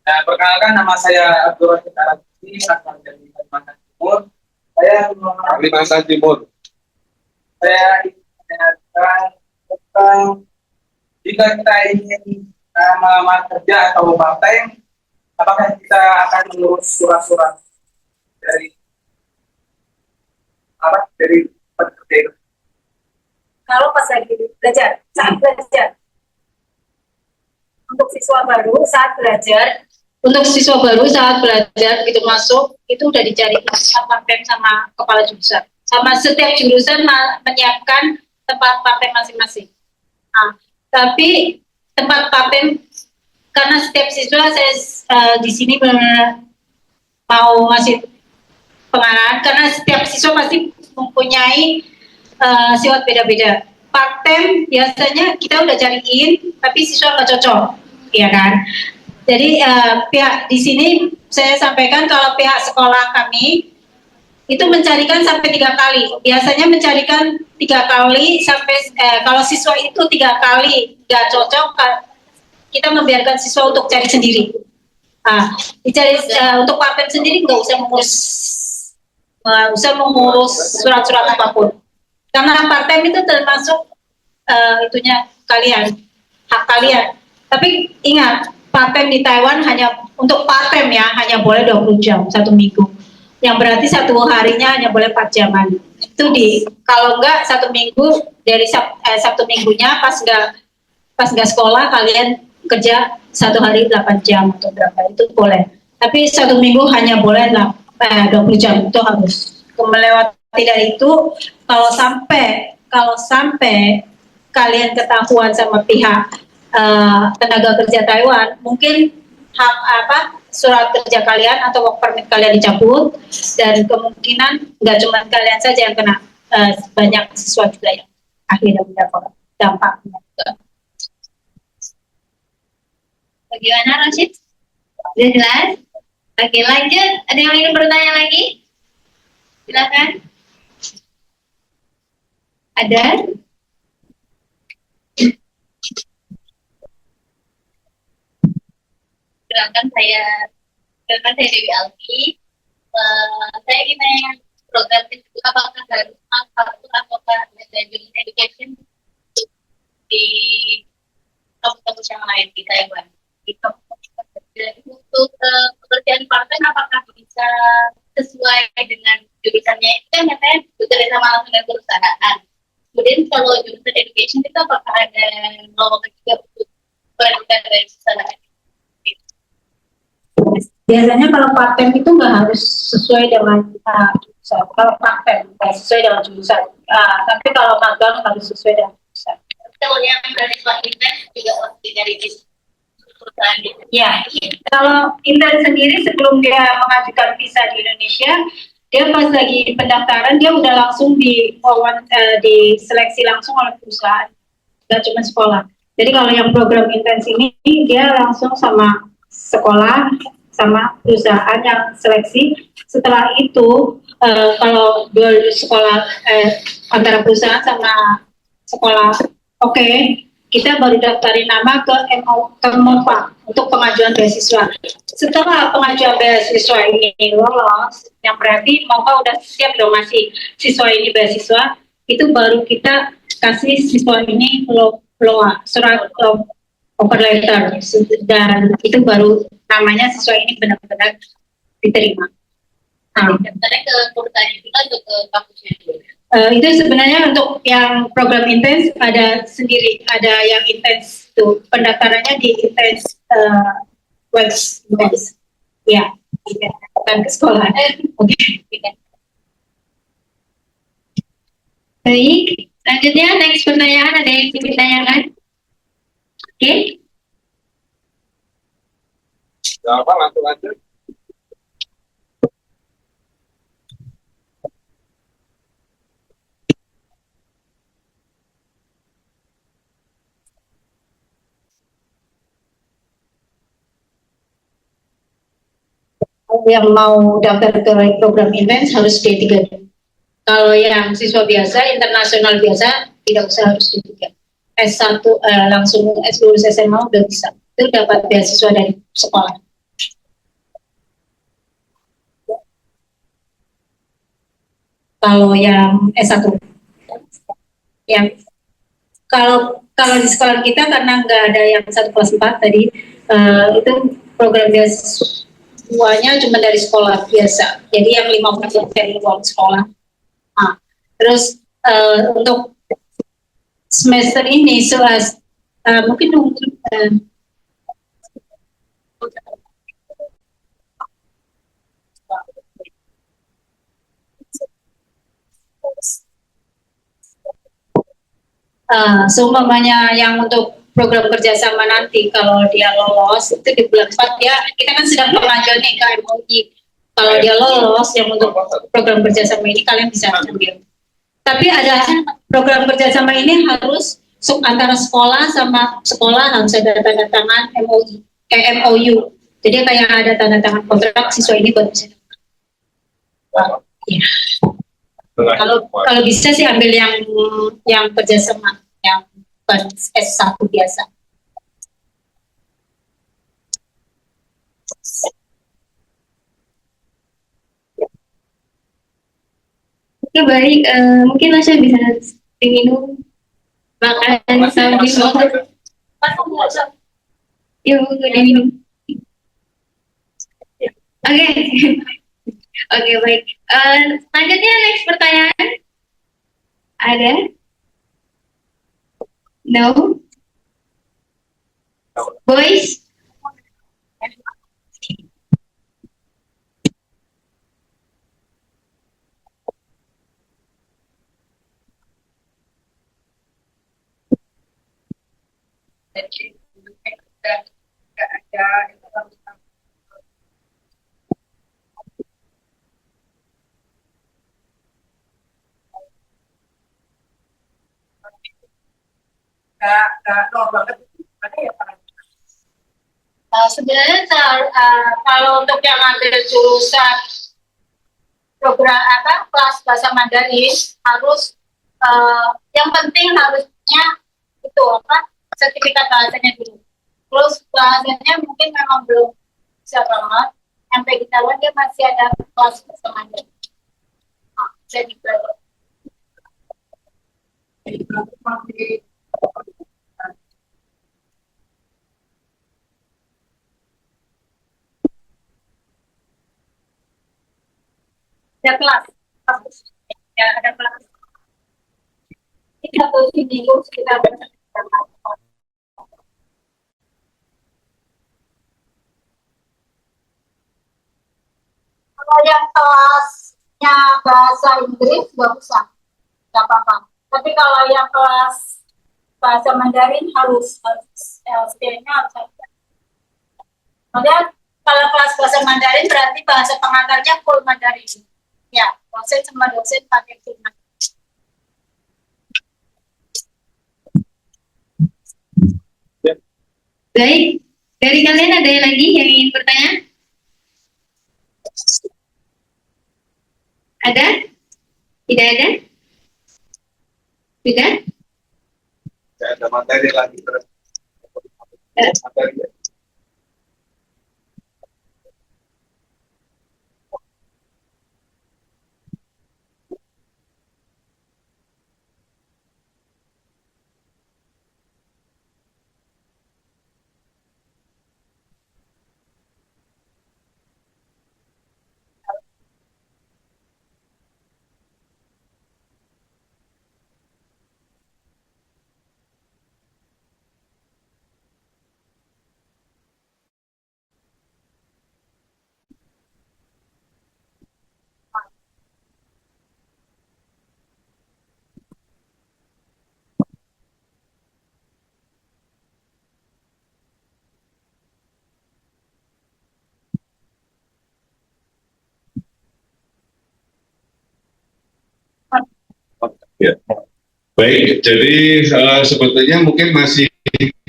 Nah, perkenalkan nama saya Abdul Rashid Arabi, asal dari Kalimantan Timur. Kalimantan Timur. Saya ingin menanyakan tentang jika kita ingin melamar kerja atau part-time, apakah kita akan mengurus surat-surat dari pekerja itu? Kalau pas lagi belajar, saat belajar, untuk siswa baru saat belajar itu masuk, itu udah dicari sama PEM sama kepala jurusan, sama setiap jurusan menyiapkan tempat PAPEM masing-masing. Nah, tapi tempat PAPEM, karena setiap siswa saya di sini mau ngasih pengarahan, karena setiap siswa pasti mempunyai sifat beda-beda. PAPEM biasanya kita udah cariin, tapi siswa nggak cocok, ya kan? Jadi pihak di sini saya sampaikan kalau pihak sekolah kami itu mencarikan sampai 3 kali. Biasanya mencarikan 3 kali sampai kalau siswa itu 3 kali nggak cocok, kita membiarkan siswa untuk cari sendiri. Dicari untuk PAPEM sendiri nggak usah mengurus surat-surat apapun. Karena part-time itu termasuk itunya kalian, hak kalian. Tapi ingat, part-time di Taiwan hanya untuk part-time ya, hanya boleh 20 jam 1 minggu. Yang berarti 1 harinya hanya boleh 4 jaman. Itu kalau enggak 1 minggu dari Sabtu minggunya pas enggak sekolah kalian kerja 1 hari 8 jam atau berapa itu boleh. Tapi 1 minggu hanya boleh 20 jam itu harus. Melewati dari itu, kalau sampai kalian ketahuan sama pihak tenaga kerja Taiwan, mungkin surat kerja kalian atau work permit kalian dicabut, dan kemungkinan nggak cuma kalian saja yang kena, banyak siswa juga yang akhirnya mendapat dampaknya. Bagaimana Rashid? Sudah jelas? Oke, lanjut. Ada yang ingin bertanya lagi? Silakan. Ada? Silakan, saya Dewi Alfi. Saya ingin tanya program itu apakah harus ataukah ada jurusan education di kampus-kampus yang lain di Taiwan? Untuk pekerjaan part-time apakah bisa sesuai dengan jurusannya? Itu kan katanya bekerja sama langsung dengan perusahaan. Kemudian kalau jurusan education itu apakah ada lowongan juga untuk pekerjaan dari perusahaan? Biasanya kalau part-time itu nggak harus sesuai dengan jurusan. Kalau part-time nggak sesuai dengan jurusan. Tapi kalau magang harus sesuai dengan jurusan. Kalau yang dari intern juga pasti dari perusahaan gitu. Ya, kalau intern sendiri sebelum dia mengajukan visa di Indonesia, dia pas lagi pendaftaran dia udah langsung diseleksi langsung oleh perusahaan, nggak cuma sekolah. Jadi kalau yang program intens ini dia langsung sama sekolah sama perusahaan yang seleksi. Setelah itu kalau dua sekolah antara perusahaan sama sekolah Oke, kita baru daftarin nama ke MOPA untuk pengajuan beasiswa. Setelah pengajuan beasiswa ini lolos, yang berarti MOPA udah siap dong ngasih siswa ini beasiswa, itu baru kita kasih siswa ini surat offer letter, dan itu baru namanya siswa ini benar-benar diterima. Daftarnya ke perusahaan kita atau ke kampusnya dulu? Itu sebenarnya untuk yang program intens ada sendiri, ada yang intens tuh pendaftarannya di intens intens, ya, bukan ke sekolah. Oke. Baik, selanjutnya next pertanyaan, ada yang ingin ditanyakan? Oke. Apa langsung aja. Yang mau daftar ke program intens harus D3. Kalau yang siswa biasa, internasional biasa, tidak usah harus D3. S1 langsung lulus SMA udah bisa. Itu dapat beasiswa dari sekolah. Kalau yang S1, yang kalau di sekolah kita karena nggak ada yang 1 kelas 4 tadi, itu program beasiswanya cuma dari sekolah biasa. Jadi yang 50% dari uang sekolah. Nah, terus untuk semester ini mungkin seumpamanya yang untuk program kerjasama nanti kalau dia lolos itu di bulan 4 ya, kita kan sedang pengajuan nih ke MOI. Kalau dia lolos yang untuk program kerjasama ini kalian bisa ambil. Tapi ada program kerjasama ini harus antara sekolah sama sekolah harus ada tanda tangan MOU. Jadi kayak ada tanda tangan kontrak siswa ini baru bisa. Ya. Kalau bisa sih ambil yang kerjasama, yang bukan S1 biasa. Oke, baik. Mungkin Nasya bisa diminum, makan sambil ngomong. Yuk, diminum. Oke. Oke, baik. Selanjutnya next pertanyaan. Ada? No? Boys? Sebenarnya kalau untuk yang ambil jurusan program kelas bahasa Mandarin harus yang penting harusnya itu sertifikat bahasanya dulu. Terus bahasanya mungkin memang belum bisa banget. Sampai di Taiwan dia masih ada kelas bahasa Mandarin. Jadi ada kelas, ya ada kelas. Ini satu minggu sekitar kalau yang kelasnya bahasa Inggris nggak usah, nggak apa-apa. Tapi kalau yang kelas bahasa Mandarin harus LSD-nya harus ada. Kemudian kalau kelas bahasa Mandarin berarti bahasa pengantarnya full Mandarin. Ya, dosen sama dosen pakai full Mandarin. Baik. Dari kalian ada yang lagi yang ingin bertanya? Ada? Tidak ada? Sudah? ada materi lagi terus. Materi. Ya. Baik, jadi sebetulnya mungkin masih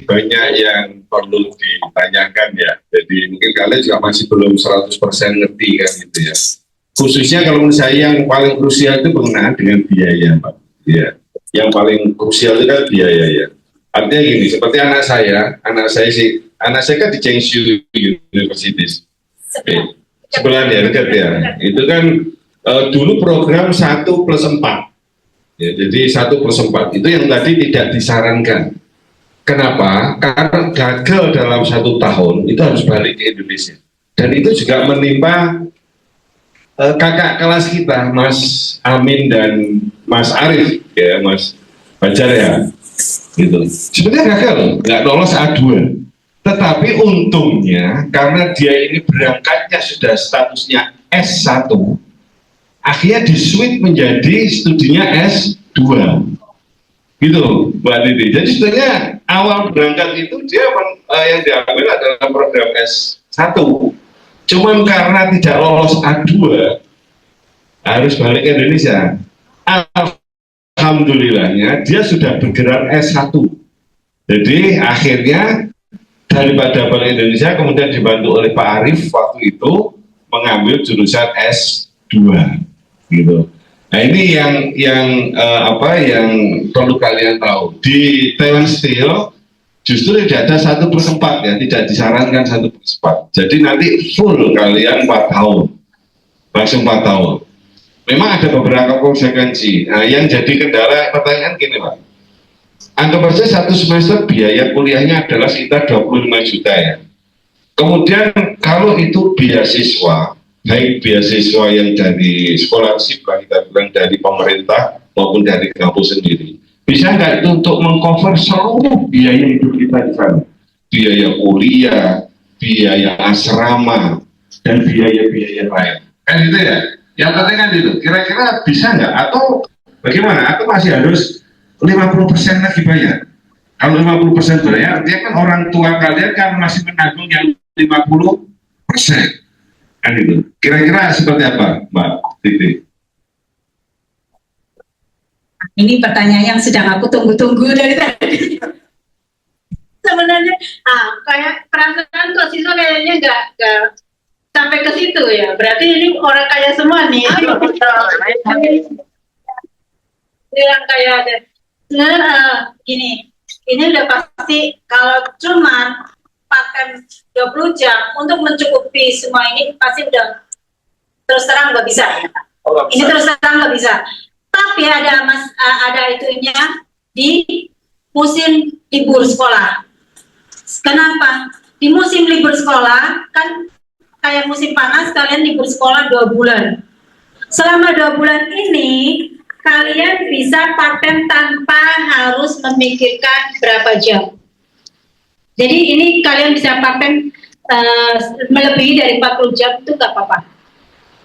banyak yang perlu ditanyakan ya. Jadi mungkin kalian juga masih belum 100% ngerti kan gitu ya. Khususnya kalau menurut saya yang paling krusial itu berkenaan dengan biaya, Pak. Ya. Yang paling krusial itu kan biaya ya. Artinya gini, seperti anak saya kan di Chengxiu University. Sebelah ya, dekat ya. Itu kan dulu program 1+4. Ya, jadi 1+4 itu yang tadi tidak disarankan. Kenapa? Karena gagal dalam 1 tahun itu harus balik ke Indonesia. Dan itu juga menimpa kakak kelas kita, Mas Amin dan Mas Arif, ya Mas Bajar ya. Gitu. Sebenarnya gagal, nggak lolos A2. Tetapi untungnya karena dia ini berangkatnya sudah statusnya S1. Akhirnya di-switch menjadi studinya S2 gitu Mbak Didi. Jadi sebenarnya awal berangkat itu dia yang diambil adalah program S1, cuman karena tidak lolos A2 harus balik ke Indonesia. Alhamdulillahnya dia sudah bergerak S1, jadi akhirnya daripada balik Indonesia kemudian dibantu oleh Pak Arif waktu itu mengambil jurusan S2 gitu. Nah ini yang perlu kalian tahu. Di Taiwan Steel justru tidak ada 1+4 ya, tidak disarankan 1+4. Jadi nanti full kalian 4 tahun, langsung 4 tahun. Memang ada beberapa konsekuensi. Nah yang jadi kendala pertanyaan gini Pak. Anggap saja 1 semester biaya kuliahnya adalah sekitar 25 juta ya. Kemudian kalau itu beasiswa, baik beasiswa yang dari scholarship lah kita bilang dari pemerintah maupun dari kampus sendiri, bisa nggak itu untuk mengcover seluruh biaya hidup kita di sana, biaya kuliah, biaya asrama, dan biaya-biaya lain, kan itu ya. Yang penting kan itu, kira-kira bisa nggak atau bagaimana? Atau masih harus 50% lagi bayar? Kalau 50% bayar, artinya kan orang tua kalian kan masih menanggung yang 50%. Kan itu. Kira-kira seperti apa, Mbak Titi? Ini pertanyaan yang sedang aku tunggu-tunggu dari tadi. Sebenarnya, kayak perasaan kok siswa kayaknya nggak sampai ke situ ya. Berarti ini orang kaya semua nih. Yang kaya ada. Gini, ini udah pasti kalau cuman paten 20 jam untuk mencukupi semua ini pasti udah terus terang nggak bisa ya. Ini terus terang nggak bisa. Tapi ada itunya di musim libur sekolah. Kenapa? Di musim libur sekolah kan kayak musim panas, kalian libur sekolah 2 bulan. Selama 2 bulan ini kalian bisa paten tanpa harus memikirkan berapa jam. Jadi ini kalian bisa paten melebihi dari 40 jam itu nggak apa-apa.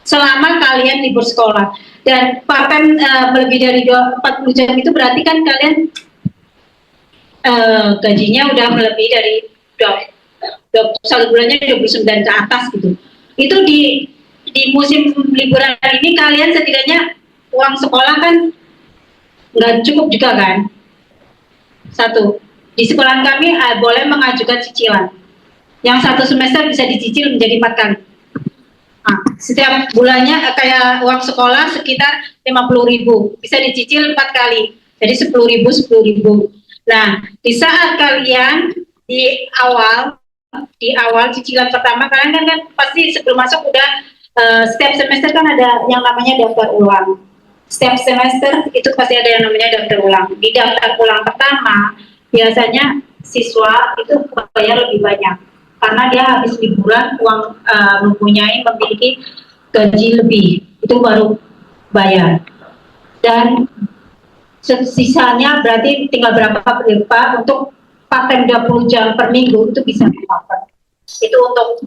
Selama kalian libur sekolah. Dan paten melebihi dari 40 jam itu berarti kan kalian gajinya udah melebihi dari 1 bulannya 29 ke atas gitu. Itu di musim liburan ini kalian setidaknya uang sekolah kan nggak cukup juga kan. 1. Di sekolah kami boleh mengajukan cicilan. Yang 1 semester bisa dicicil menjadi 4 kali. Nah, setiap bulannya kayak uang sekolah sekitar 50.000, bisa dicicil 4 kali. Jadi 10.000. Nah, di saat kalian di awal cicilan pertama, kalian kan pasti sebelum masuk udah setiap semester kan ada yang namanya daftar ulang. Setiap semester itu pasti ada yang namanya daftar ulang. Di daftar ulang pertama biasanya siswa itu bayar lebih banyak karena dia habis liburan uang memiliki gaji lebih, itu baru bayar. Dan sisanya berarti tinggal berapa untuk part-time 20 jam per minggu itu bisa di-cover. Itu untuk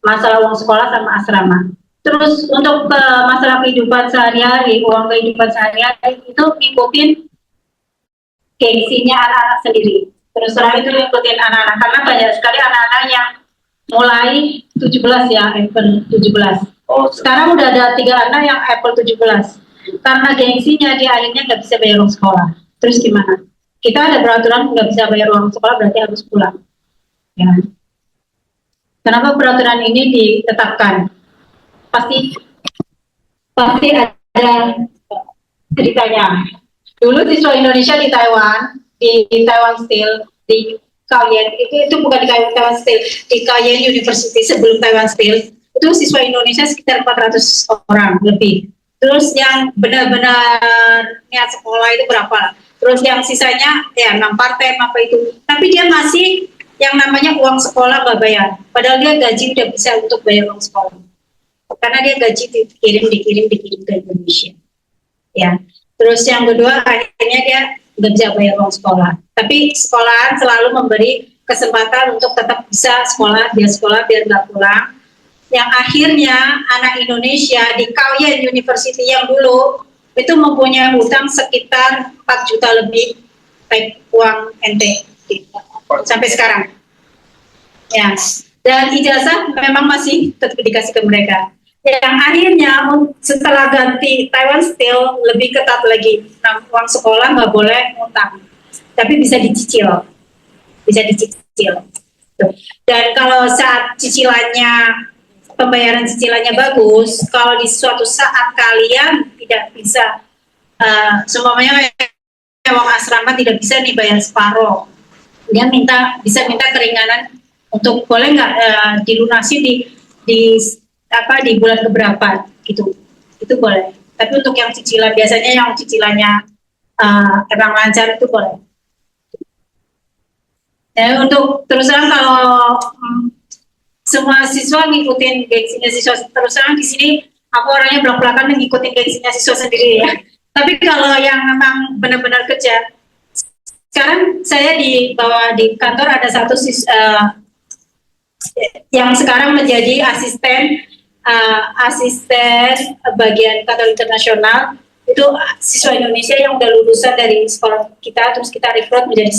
masalah uang sekolah sama asrama. Terus untuk masalah kehidupan sehari-hari, uang kehidupan sehari-hari itu ngikutin gengsinya anak-anak sendiri. Terus terang itu ngikutin anak-anak karena banyak sekali anak-anak yang mulai 17 ya, Apple 17. Sekarang udah ada 3 anak yang Apple 17. Karena gengsinya dia akhirnya nggak bisa bayar uang sekolah. Terus gimana? Kita ada peraturan nggak bisa bayar uang sekolah berarti harus pulang. Ya. Kenapa peraturan ini ditetapkan? Pasti ada ceritanya. Dulu siswa Indonesia di Taiwan, di Taiwan Steel, di Kaohsiung, itu bukan di Taiwan Steel, di Kaohsiung University sebelum Taiwan Steel, itu siswa Indonesia sekitar 400 orang lebih. Terus yang benar-benar niat sekolah itu berapa? Terus yang sisanya ya 6 part-time apa itu. Tapi dia masih yang namanya uang sekolah nggak bayar. Padahal dia gaji udah bisa untuk bayar uang sekolah. Karena dia gaji dikirim ke Indonesia. Ya. Terus yang kedua akhirnya dia nggak bisa bayar uang sekolah. Tapi sekolahan selalu memberi kesempatan untuk tetap bisa sekolah biar nggak pulang. Yang akhirnya anak Indonesia di Kaohsiung University yang dulu itu mempunyai hutang sekitar 4 juta lebih baik uang NT sampai sekarang. Ya. Dan ijazah memang masih tetap dikasih ke mereka. Yang akhirnya setelah ganti Taiwan Steel lebih ketat lagi. Nah, uang sekolah nggak boleh ngutang, tapi bisa dicicil. Dan kalau saat pembayaran cicilannya bagus, kalau di suatu saat kalian tidak bisa, semuanya uang asrama tidak bisa nih bayar separuh, dia bisa minta keringanan untuk boleh nggak dilunasi di bulan keberapa gitu, itu boleh. Tapi untuk yang cicilan biasanya yang cicilannya emang lancar itu boleh. Dan untuk terus terang kalau semua siswa ngikutin gengsinya siswa, terus terang di sini aku orangnya belak-belakan ngikutin gengsinya siswa sendiri ya. Tapi kalau yang memang benar-benar kerja, sekarang saya di kantor ada satu yang sekarang menjadi asisten bagian kantor internasional, itu siswa Indonesia yang udah lulusan dari sekolah kita, terus kita rekrut menjadi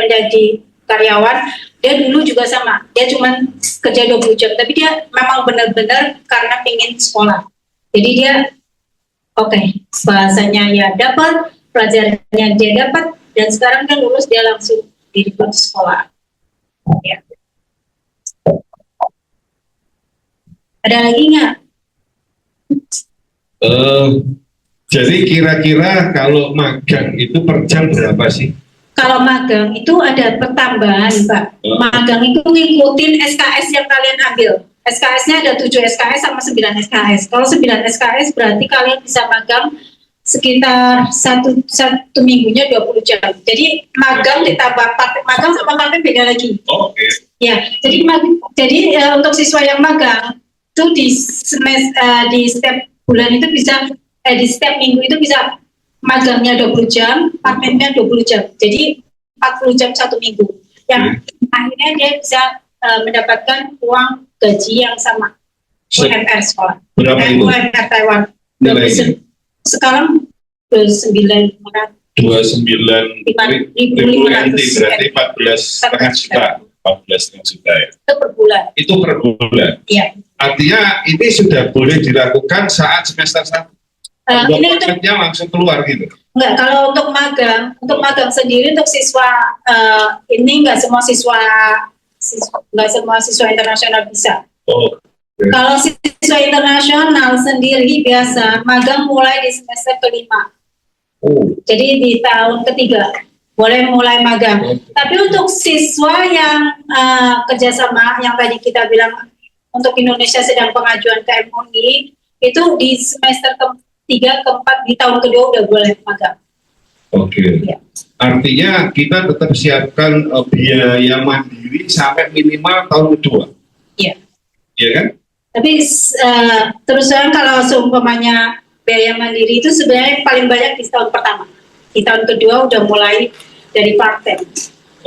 menjadi karyawan. Dia dulu juga sama, dia cuma kerja 20 jam, tapi dia memang benar-benar karena pengen sekolah. Jadi dia bahasanya ya dapat, pelajarannya dia dapat, dan sekarang dia lulus, dia langsung direkrut sekolah. Ya. Ada lagi nggak? Jadi kira-kira kalau magang itu per jam berapa sih? Kalau magang itu ada pertambahan, Pak. Magang itu ngikutin SKS yang kalian ambil. SKS-nya ada 7 SKS sama 9 SKS. Kalau 9 SKS berarti kalian bisa magang sekitar satu minggunya 20 jam. Jadi magang ditambah magang sama magang beda lagi. Oke. Ya, jadi untuk siswa yang magang itu di setiap bulan itu bisa di setiap minggu itu bisa magangnya 20 jam, part-time-nya 20 jam. Jadi 40 jam 1 minggu. Yang akhirnya dia bisa mendapatkan uang gaji yang sama. UMR sekolah. Berapa itu? UMR Taiwan. Sekarang 29.500. 29.500 berarti 14,5 juta. 14,5 juta ya. Itu per bulan. Itu per bulan. Iya. Artinya ini sudah boleh dilakukan saat semester 1. Ini untuk langsung keluar gitu. Enggak, kalau untuk magang sendiri untuk siswa ini enggak semua siswa internasional bisa. Oh. Okay. Kalau siswa internasional sendiri biasa magang mulai di semester kelima. Oh. Jadi di tahun ketiga. boleh mulai magang. Tapi untuk siswa yang kerjasama yang tadi kita bilang untuk Indonesia sedang pengajuan ke MUI, itu di semester ke-3, ke-4, di tahun kedua udah boleh magang. Oke. Ya. Artinya kita tetap siapkan biaya mandiri sampai minimal tahun kedua. Iya. Iya kan? Tapi terus terang kalau seumpamanya biaya mandiri itu sebenarnya paling banyak di tahun pertama. Di tahun kedua udah mulai dari part-time.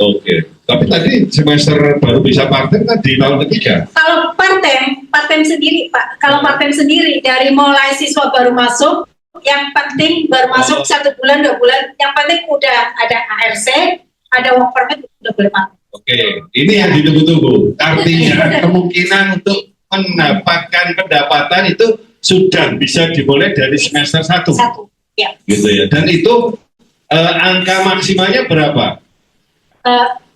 Oke. Tapi tadi semester baru bisa part-time kan di tahun ketiga. Kalau part-time sendiri Pak. Kalau part-time sendiri dari mulai siswa baru masuk, yang penting baru masuk 1 bulan 2 bulan, yang penting udah ada ARC, ada work permit, udah boleh part. Oke, ini yang ditunggu-tunggu. Artinya kemungkinan untuk mendapatkan pendapatan itu sudah bisa dimulai dari semester 1. Ya. Gitu ya. Dan itu angka maksimalnya berapa?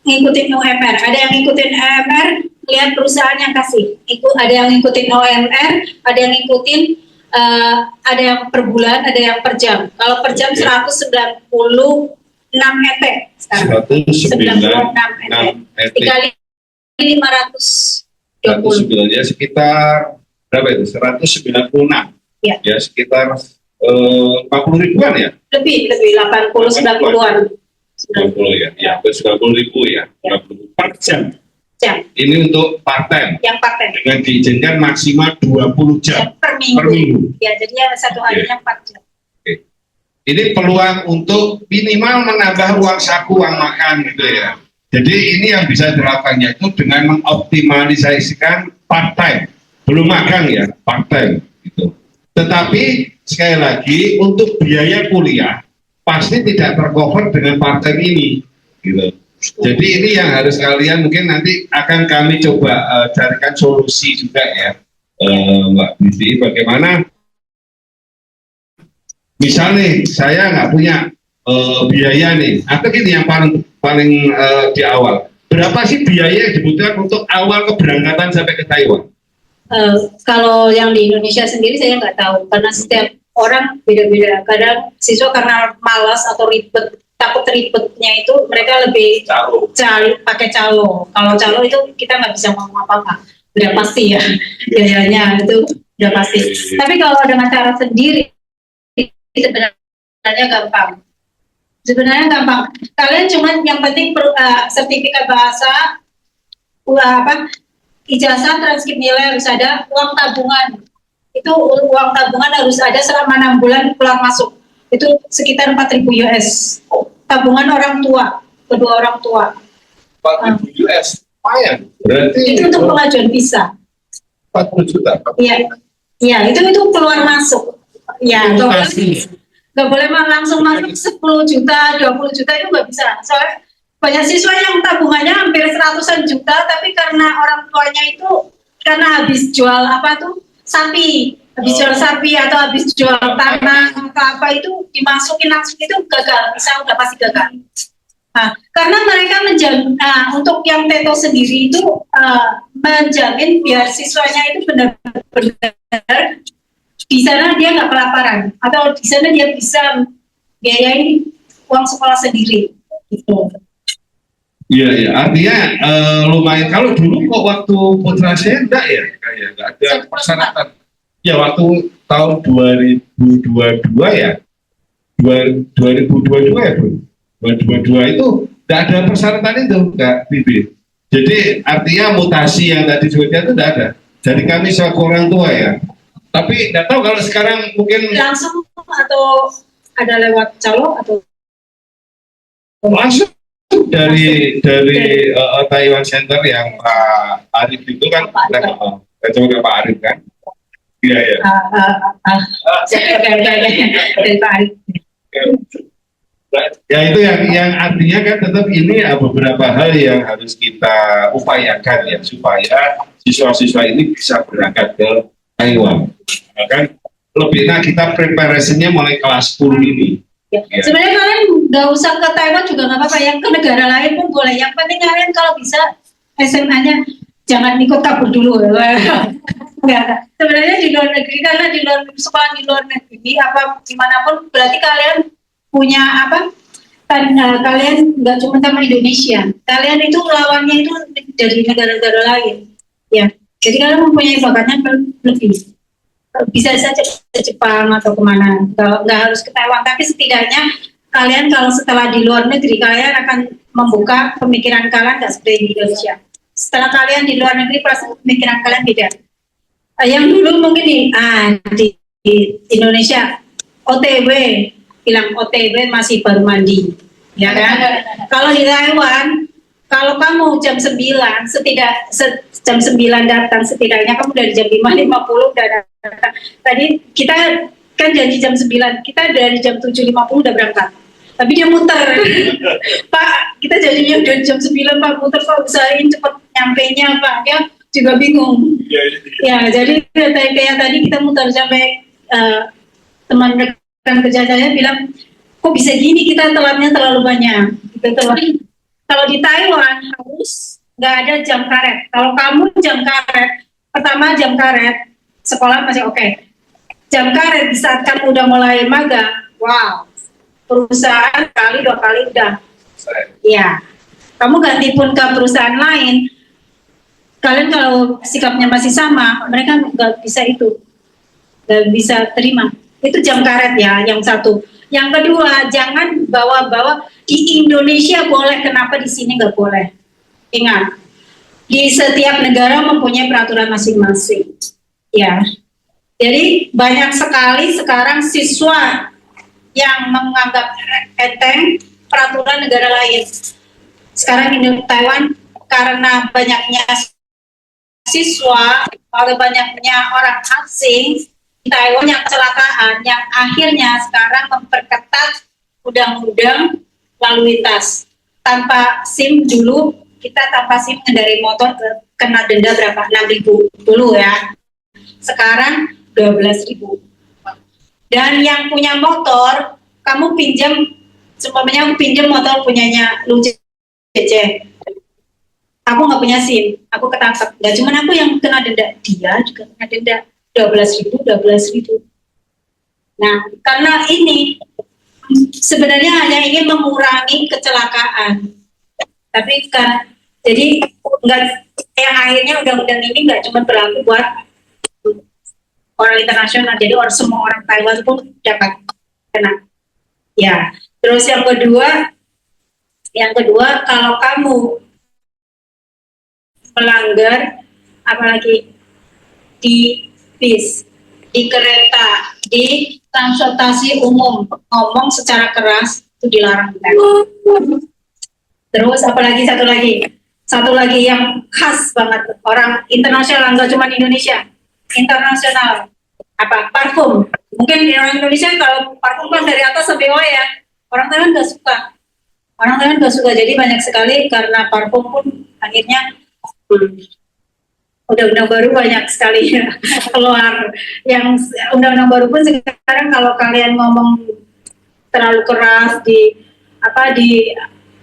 Ngikutin UMR. Ada yang ngikutin UMR, lihat perusahaan yang kasih. Ada yang ngikutin UMR, ada yang ngikutin ada yang per bulan, ada yang per jam. Kalau per jam 196 ET sekarang. 196 ET. Dikali 520. Ya sekitar berapa itu? 196. Ya. Ya sekitar 40 ribuan ya? Lebih 80-90-an. 90 ya, ya 90.000 ya, 90 per jam. Ini untuk part-time. Yang part-time. Dengan diizinkan maksimal 20 jam per minggu. Ya, jadi satu harinya 4 jam. Oke. Ini peluang untuk minimal menambah uang saku, uang makan gitu ya. Jadi ini yang bisa dilakukan yaitu dengan mengoptimalisasikan part-time. Belum magang ya, part-time gitu. Tetapi sekali lagi untuk biaya kuliah pasti tidak tercover dengan part-time ini gitu. Jadi ini yang harus kalian mungkin nanti akan kami coba carikan solusi juga ya, Mbak Bibi, bagaimana misalnya saya nggak punya biaya nih, atau gini yang paling di awal, berapa sih biaya yang dibutuhkan untuk awal keberangkatan sampai ke Taiwan? Kalau yang di Indonesia sendiri saya nggak tahu, karena setiap orang beda-beda. Kadang siswa karena malas atau ribet, takut ribetnya itu mereka lebih pakai calo. Kalau calo itu kita nggak bisa ngomong apa-apa, udah pasti ya biayanya itu udah pasti. Tapi kalau dengan cara sendiri sebenarnya gampang. Kalian cuma yang penting sertifikat bahasa, ijazah, transkrip nilai harus ada, uang tabungan. Itu uang tabungan harus ada selama 6 bulan pulang masuk. Itu sekitar 4.000 US. Tabungan orang tua, kedua orang tua. 4.000 US, lumayan. Berarti itu untuk pengajuan visa. 40 juta. Iya, itu keluar masuk. Ya, nggak boleh langsung masuk 10 juta, 20 juta itu nggak bisa. Soalnya banyak siswa yang tabungannya hampir 100-an juta, tapi karena orang tuanya itu karena habis jual sapi. Habis jual sapi atau habis jual tanah atau apa itu dimasukin langsung itu gagal, udah pasti gagal. Nah, karena mereka untuk yang TETO sendiri itu menjamin biar siswanya itu benar-benar di sana dia nggak kelaparan atau di sana dia bisa biayain uang sekolah sendiri. Gitu. Iya, artinya lumayan. Kalau dulu kok waktu putra saya enggak ya, kayak nggak ada persyaratan. Ya waktu tahun 2022 ya, 2022 ya bro, 2022 itu tidak ada persyaratan itu Kak Bibi. Jadi artinya mutasi yang tadi disebutnya itu tidak ada. Jadi kami selaku orang tua ya. Tapi tidak tahu kalau sekarang mungkin langsung atau ada lewat calo atau langsung dari Taiwan Center yang Pak Arif itu kan, Pak Arif kan. Iya ya. Dari Pak Arif. Ya itu yang artinya kan tetap ini beberapa hal yang harus kita upayakan ya supaya siswa-siswa ini bisa berangkat ke Taiwan. Nah, kan lebih kita preparasinya mulai kelas 10 ini. Ya. Sebenarnya kalian nggak usah ke Taiwan juga nggak apa-apa, yang ke negara lain pun boleh. Yang penting kalian kalau bisa SMA-nya jangan ikut kabur dulu. Enggak. Sebenarnya di luar negeri, karena di luar sekolah di luar negeri apa dimanapun berarti kalian punya kalian nggak cuma sama Indonesia, kalian itu lawannya itu dari negara-negara lain, ya. Jadi kalian mempunyai bakatnya lebih, bisa saja ke Jepang atau kemana, nggak harus ke Taiwan, tapi setidaknya kalian kalau setelah di luar negeri kalian akan membuka pemikiran kalian nggak seperti di Indonesia. Setelah kalian di luar negeri pasti pemikiran kalian beda. Yang dulu mungkin di Indonesia OTW, bilang OTW masih baru mandi, ya kan? Kalau di Taiwan, kalau kamu jam 9, jam 9 datang, setidaknya kamu dari jam 5.50 udah datang. Tadi kita kan janji jam 9, kita dari jam 7.50 udah berangkat. Tapi dia muter. Pak, kita janjinya udah jam 9, Pak, muter, Pak, usahain cepet nyampainya, Pak. Dia juga bingung. Ya, jadi kayak tadi kita muter sampai teman rekan kerja saya bilang, kok bisa gini, kita telatnya terlalu banyak. Kalau di Taiwan harus nggak ada jam karet. Kalau kamu jam karet, pertama jam karet, sekolah masih oke. Jam karet di saat kamu udah mulai magang, wow, perusahaan kali 2 kali udah. Ya, kamu ganti pun ke perusahaan lain, kalian kalau sikapnya masih sama, mereka nggak bisa itu, nggak bisa terima. Itu jam karet ya, yang satu. Yang kedua, jangan bawa-bawa di Indonesia boleh, kenapa di sini nggak boleh? Ingat, di setiap negara mempunyai peraturan masing-masing. Ya, jadi banyak sekali sekarang siswa yang menganggap enteng peraturan negara lain. Sekarang di Taiwan karena banyaknya siswa atau banyaknya orang asing di Taiwan yang kecelakaan, yang akhirnya sekarang memperketat undang-undang lalu lintas. Tanpa SIM dulu, kita tanpa SIM mengendarai motor kena denda berapa? 6.000 dulu ya. Sekarang 12.000. Dan yang punya motor, kamu pinjam, seumpamanya aku pinjam motor punyanya Lu Cece. Aku nggak punya SIM, aku ketangkap. Nggak cuma aku yang kena denda, dia juga kena denda 12.000. Nah, karena ini sebenarnya hanya ingin mengurangi kecelakaan, tapi kan jadi nggak, yang akhirnya undang-undang ini nggak cuma berlaku buat orang internasional, jadi semua orang Taiwan pun dapat kena. Ya, terus yang kedua kalau kamu melanggar, apalagi di bis, di kereta, di transportasi umum, ngomong secara keras itu dilarang. Terus apalagi satu lagi yang khas banget orang internasional, nggak cuma Indonesia, internasional, apa, parfum. Mungkin di orang Indonesia kalau parfum kan dari atas sampai bawah ya, orang Thailand nggak suka. Jadi banyak sekali karena parfum pun akhirnya undang-undang baru banyak sekali keluar. Yang undang-undang baru pun sekarang kalau kalian ngomong terlalu keras di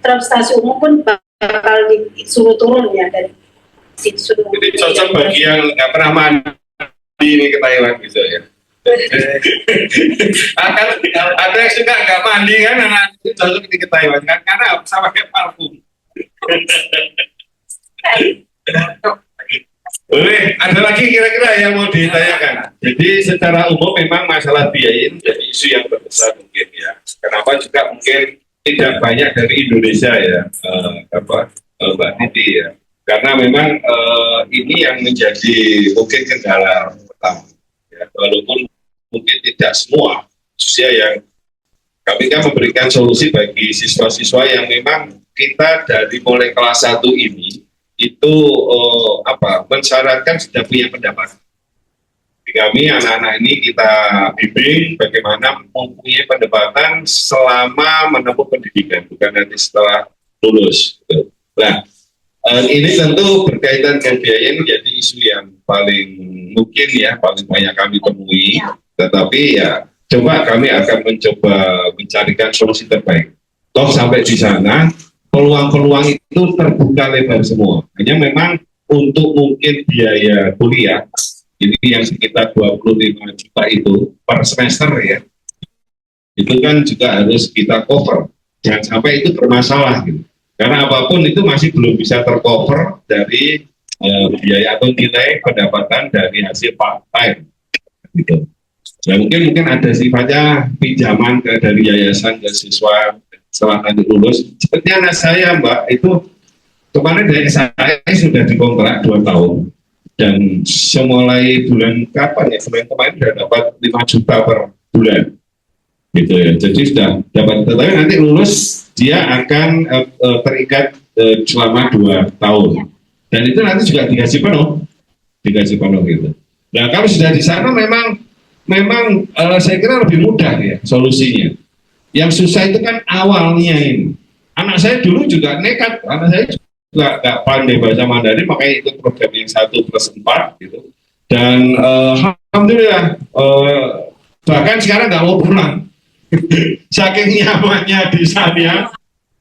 transportasi umum pun bakal disuruh turun ya, dari disuruh. Jadi cocok bagi yang nggak pernah mandi ini ke Taiwan gitu ya. Ada yang suka nggak mandi kan, anak itu cocok ke Taiwan kan, karena sama kayak parfum. Boleh, ada lagi kira-kira yang mau ditanyakan? Jadi secara umum memang masalah biaya ini menjadi isu yang terbesar mungkin ya. Kenapa juga mungkin tidak banyak dari Indonesia ya, Mbak Titi ya. Karena memang ini yang menjadi mungkin kendala pertama. Ya. Walaupun mungkin tidak semua, khususnya yang kami kan memberikan solusi bagi siswa-siswa yang memang kita dari mulai kelas 1 ini itu mensyaratkan sudah punya pendapat. Jadi kami anak-anak ini kita bimbing bagaimana mempunyai pendapatan selama menempuh pendidikan, bukan nanti setelah lulus. Nah, ini tentu berkaitan dengan biaya ini menjadi isu yang paling mungkin ya, paling banyak kami temui. Tetapi ya, coba kami akan mencoba mencarikan solusi terbaik. Toh sampai di sana, peluang-peluang itu terbuka lebar semua. Hanya memang untuk mungkin biaya kuliah, ini yang sekitar 25 juta itu per semester ya, itu kan juga harus kita cover. Jangan sampai itu bermasalah gitu. Karena apapun itu masih belum bisa tercover dari biaya atau nilai pendapatan dari hasil part time gitu. Ya mungkin ada sifatnya pinjaman dari yayasan ke siswa setelah nanti lulus. Seperti anak saya Mbak itu kemarin dari saya sudah dikontrak 2 tahun dan semulai bulan kapan ya, bulan kemarin sudah dapat 5 juta per bulan gitu ya. Jadi sudah dapat, tetapi nanti lulus dia akan terikat selama 2 tahun dan itu nanti juga digaji penuh gitu. Nah kalau sudah di sana memang saya kira lebih mudah ya solusinya. Yang susah itu kan awalnya ini. Anak saya dulu juga nekat, anak saya juga nggak pandai bahasa Mandarin, makanya ikut program yang 1+4 gitu. Dan alhamdulillah bahkan sekarang nggak mau pulang. Saking nyamannya di sana,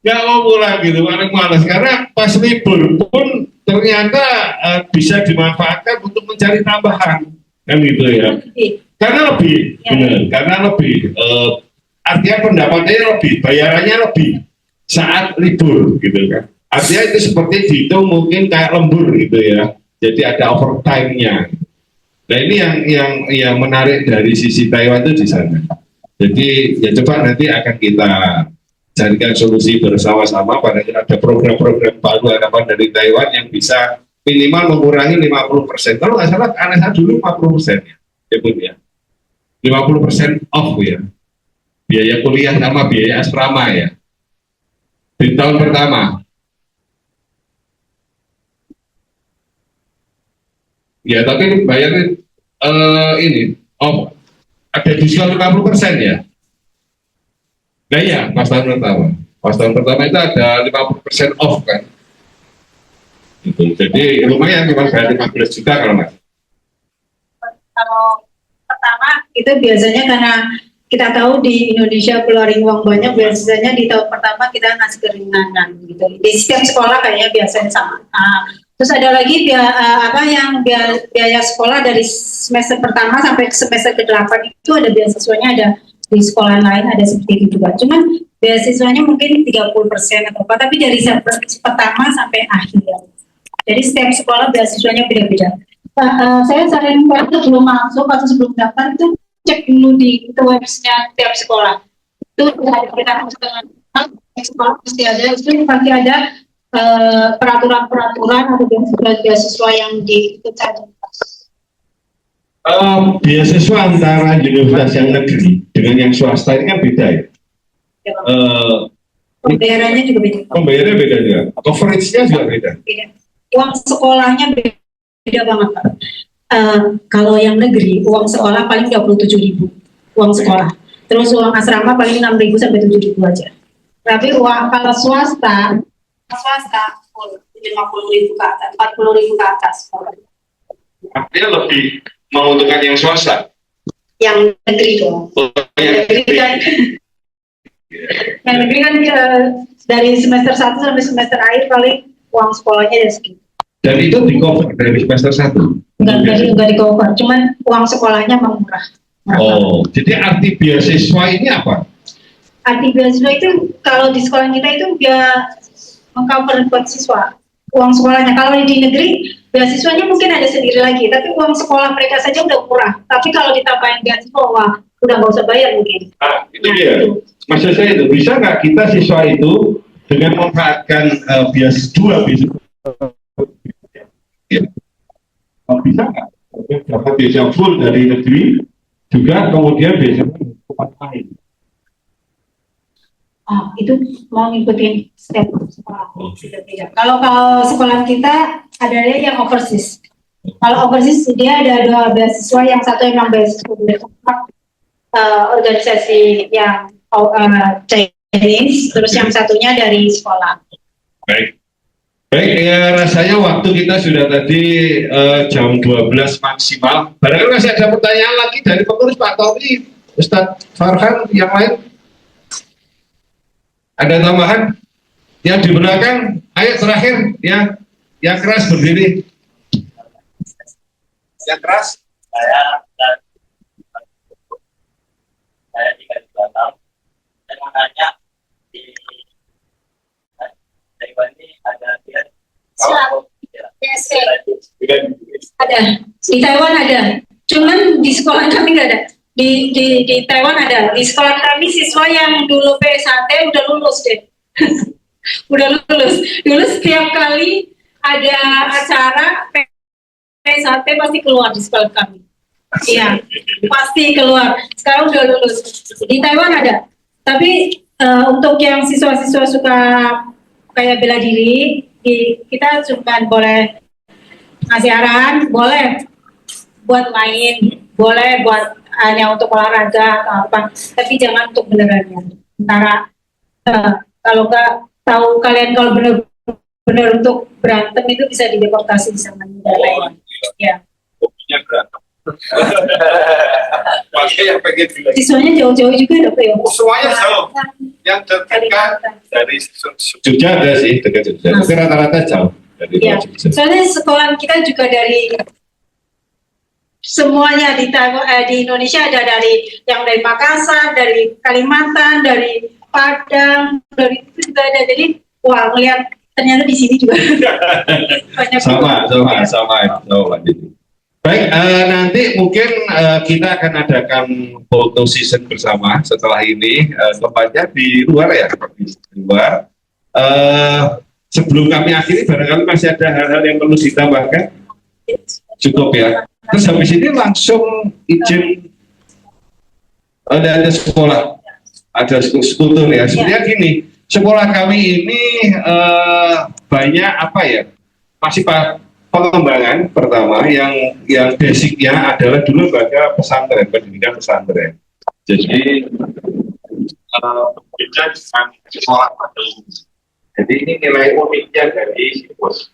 nggak mau pulang gitu, malas karena pas libur pun ternyata bisa dimanfaatkan untuk mencari tambahan kan gitu ya. Karena lebih, benar, karena lebih, artinya pendapatannya lebih, bayarannya lebih saat libur gitu kan. Artinya itu seperti dihitung mungkin kayak lembur gitu ya. Jadi ada overtime-nya. Nah ini yang menarik dari sisi Taiwan itu di sana. Jadi ya coba nanti akan kita carikan solusi bersama-sama pada ada program-program baru harapan dari Taiwan yang bisa minimal mengurangi 50%. Kalau nggak salah anak saya dulu 50% ya Bun ya. 50% off ya, biaya kuliah sama biaya asrama ya, di tahun pertama. Ya tapi bayarnya ini, oh ada diskon 50% ya. Nah ya, pas tahun pertama itu ada 50% off kan. Gitu. Jadi lumayan cuma bayar 15 juta kalau nggak. Kalau pertama itu biasanya karena kita tahu di Indonesia keluarin uang banyak, biasanya di tahun pertama kita ngasih keringanan gitu. Di setiap sekolah kayaknya biasanya sama. Terus ada lagi biaya sekolah dari semester pertama sampai semester ke-8 itu ada beasiswanya, ada di sekolah lain ada seperti itu juga. Cuman beasiswanya mungkin 30% atau apa, tapi dari pertama sampai akhir. Jadi setiap sekolah beasiswanya beda-beda. Saya sering waktu sebelum masuk atau sebelum daftar itu cek dulu di website tiap sekolah. Itu ada kita dengan sekolah pasti ada, itu pasti ada peraturan-peraturan atau beasiswa yang diikutkan. Beasiswa antara universitas yang negeri dengan yang swasta ini kan beda ya. Pembayarannya juga beda. Pembayarannya beda juga. Coverage-nya juga beda. Uang sekolahnya beda banget Pak. Kalau yang negeri uang sekolah paling 27.000 uang sekolah. Terus uang asrama paling 6.000 sampai 7.000 aja. Tapi uang kalau swasta 50.000 ke atas, 40.000 ke atas. Artinya lebih menguntungkan yang swasta. Yang negeri dong. Yang negeri kan dari semester 1 sampai semester akhir paling uang sekolahnya ada segitu. Dan itu di cover dari semester 1? Enggak di cover, cuman uang sekolahnya murah. Oh, jadi arti beasiswa ini apa? Arti beasiswa itu kalau di sekolah kita itu dia mengcover buat siswa uang sekolahnya. Kalau di negeri beasiswanya mungkin ada sendiri lagi, tapi uang sekolah mereka saja udah murah. Tapi kalau ditambahin beasiswa, wah udah nggak usah bayar mungkin. Itu dia. Maksud saya itu bisa nggak kita siswa itu dengan memanfaatkan beasiswa ya. Bisa nggak dapat beasiswa full dari negeri juga kemudian beasiswa tempat lain? Itu mau ngikutin step sekolah. Okay. Kalau sekolah kita ada yang overseas. Kalau overseas dia ada 2 beasiswa, yang satu memang beasiswa organisasi yang Chinese, terus yang satunya dari sekolah. Baik ya, rasanya waktu kita sudah tadi jam 12 maksimal. Barangkali masih ada pertanyaan lagi dari pengurus Pak Tommy, Ustadz Farhan, yang lain? Ada tambahan? Yang di belakang, ayo terakhir ya, yang keras berdiri. Yang keras? Saya 32 tahun. Saya mau nanya di PSK. Ada. Di Taiwan ada. Cuman di sekolah kami nggak ada. Di Taiwan ada. Di sekolah kami siswa yang dulu PSAT udah lulus deh. Udah lulus. Dulu setiap kali ada acara PSAT pasti keluar di sekolah kami. Iya, pasti keluar. Sekarang udah lulus. Di Taiwan ada. Tapi untuk yang siswa-siswa suka kayak bela diri, kita cuma boleh ngasih arahan, boleh buat main, boleh buat hanya untuk olahraga atau apa. Tapi jangan untuk benerannya. Antara kalau nggak tahu kalian kalau bener untuk berantem itu bisa dideportasi sama negara lain. Ya. Hobinya berantem. Pasti yang pengen bilang. Siswanya jauh-jauh juga ada ya. Semuanya jauh. Yang dekat dari Jogja ada sih dekat Jogja. Tapi rata-rata jauh dari Ya. Jogja. Soalnya sekolah kita juga dari semuanya di Indonesia ada yang dari Makassar, dari Kalimantan, dari Padang, dari itu juga ada. Jadi wah melihat ternyata di sini juga banyak sama. Baik, nanti mungkin kita akan adakan foto season bersama setelah ini, tempatnya di luar ya, di luar. Sebelum kami akhiri, barangkali masih ada hal-hal yang perlu ditambahkan. Cukup ya. Terus habis ini langsung izin ada sekolah, ada sekutu ya. Sebenarnya gini, sekolah kami ini banyak apa ya? Masih pengembangan pertama yang basicnya adalah dulu lembaga pesantren, pendidikan pesantren. Jadi beda dengan sekolah pada umumnya. Jadi ini nilai uniknya dari Sipos.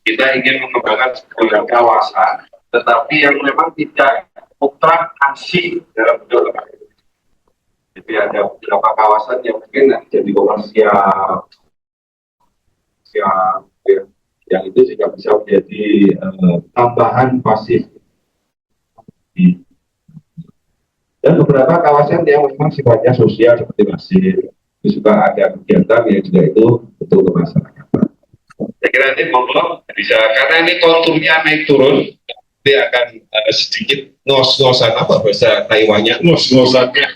Kita ingin mengembangkan sebuah kawasan, tetapi yang memang tidak mutlak asli dalam bentuk lembaga. Jadi ada beberapa kawasan yang mungkin jadi komersial, yang itu juga bisa menjadi tambahan pasif. Dan beberapa kawasan yang memang sifatnya sosial seperti masjid, itu juga ada kegiatan yang juga itu betul ke masyarakat. Saya kira nanti monggo bisa, karena ini konturnya naik turun, nanti akan sedikit ngos-ngosan, apa bahasa Taiwannya, ngos-ngosannya.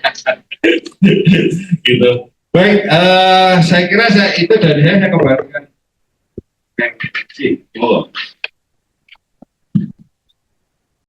Gitu. Baik, saya kira itu dari saya kembalikan. Oke,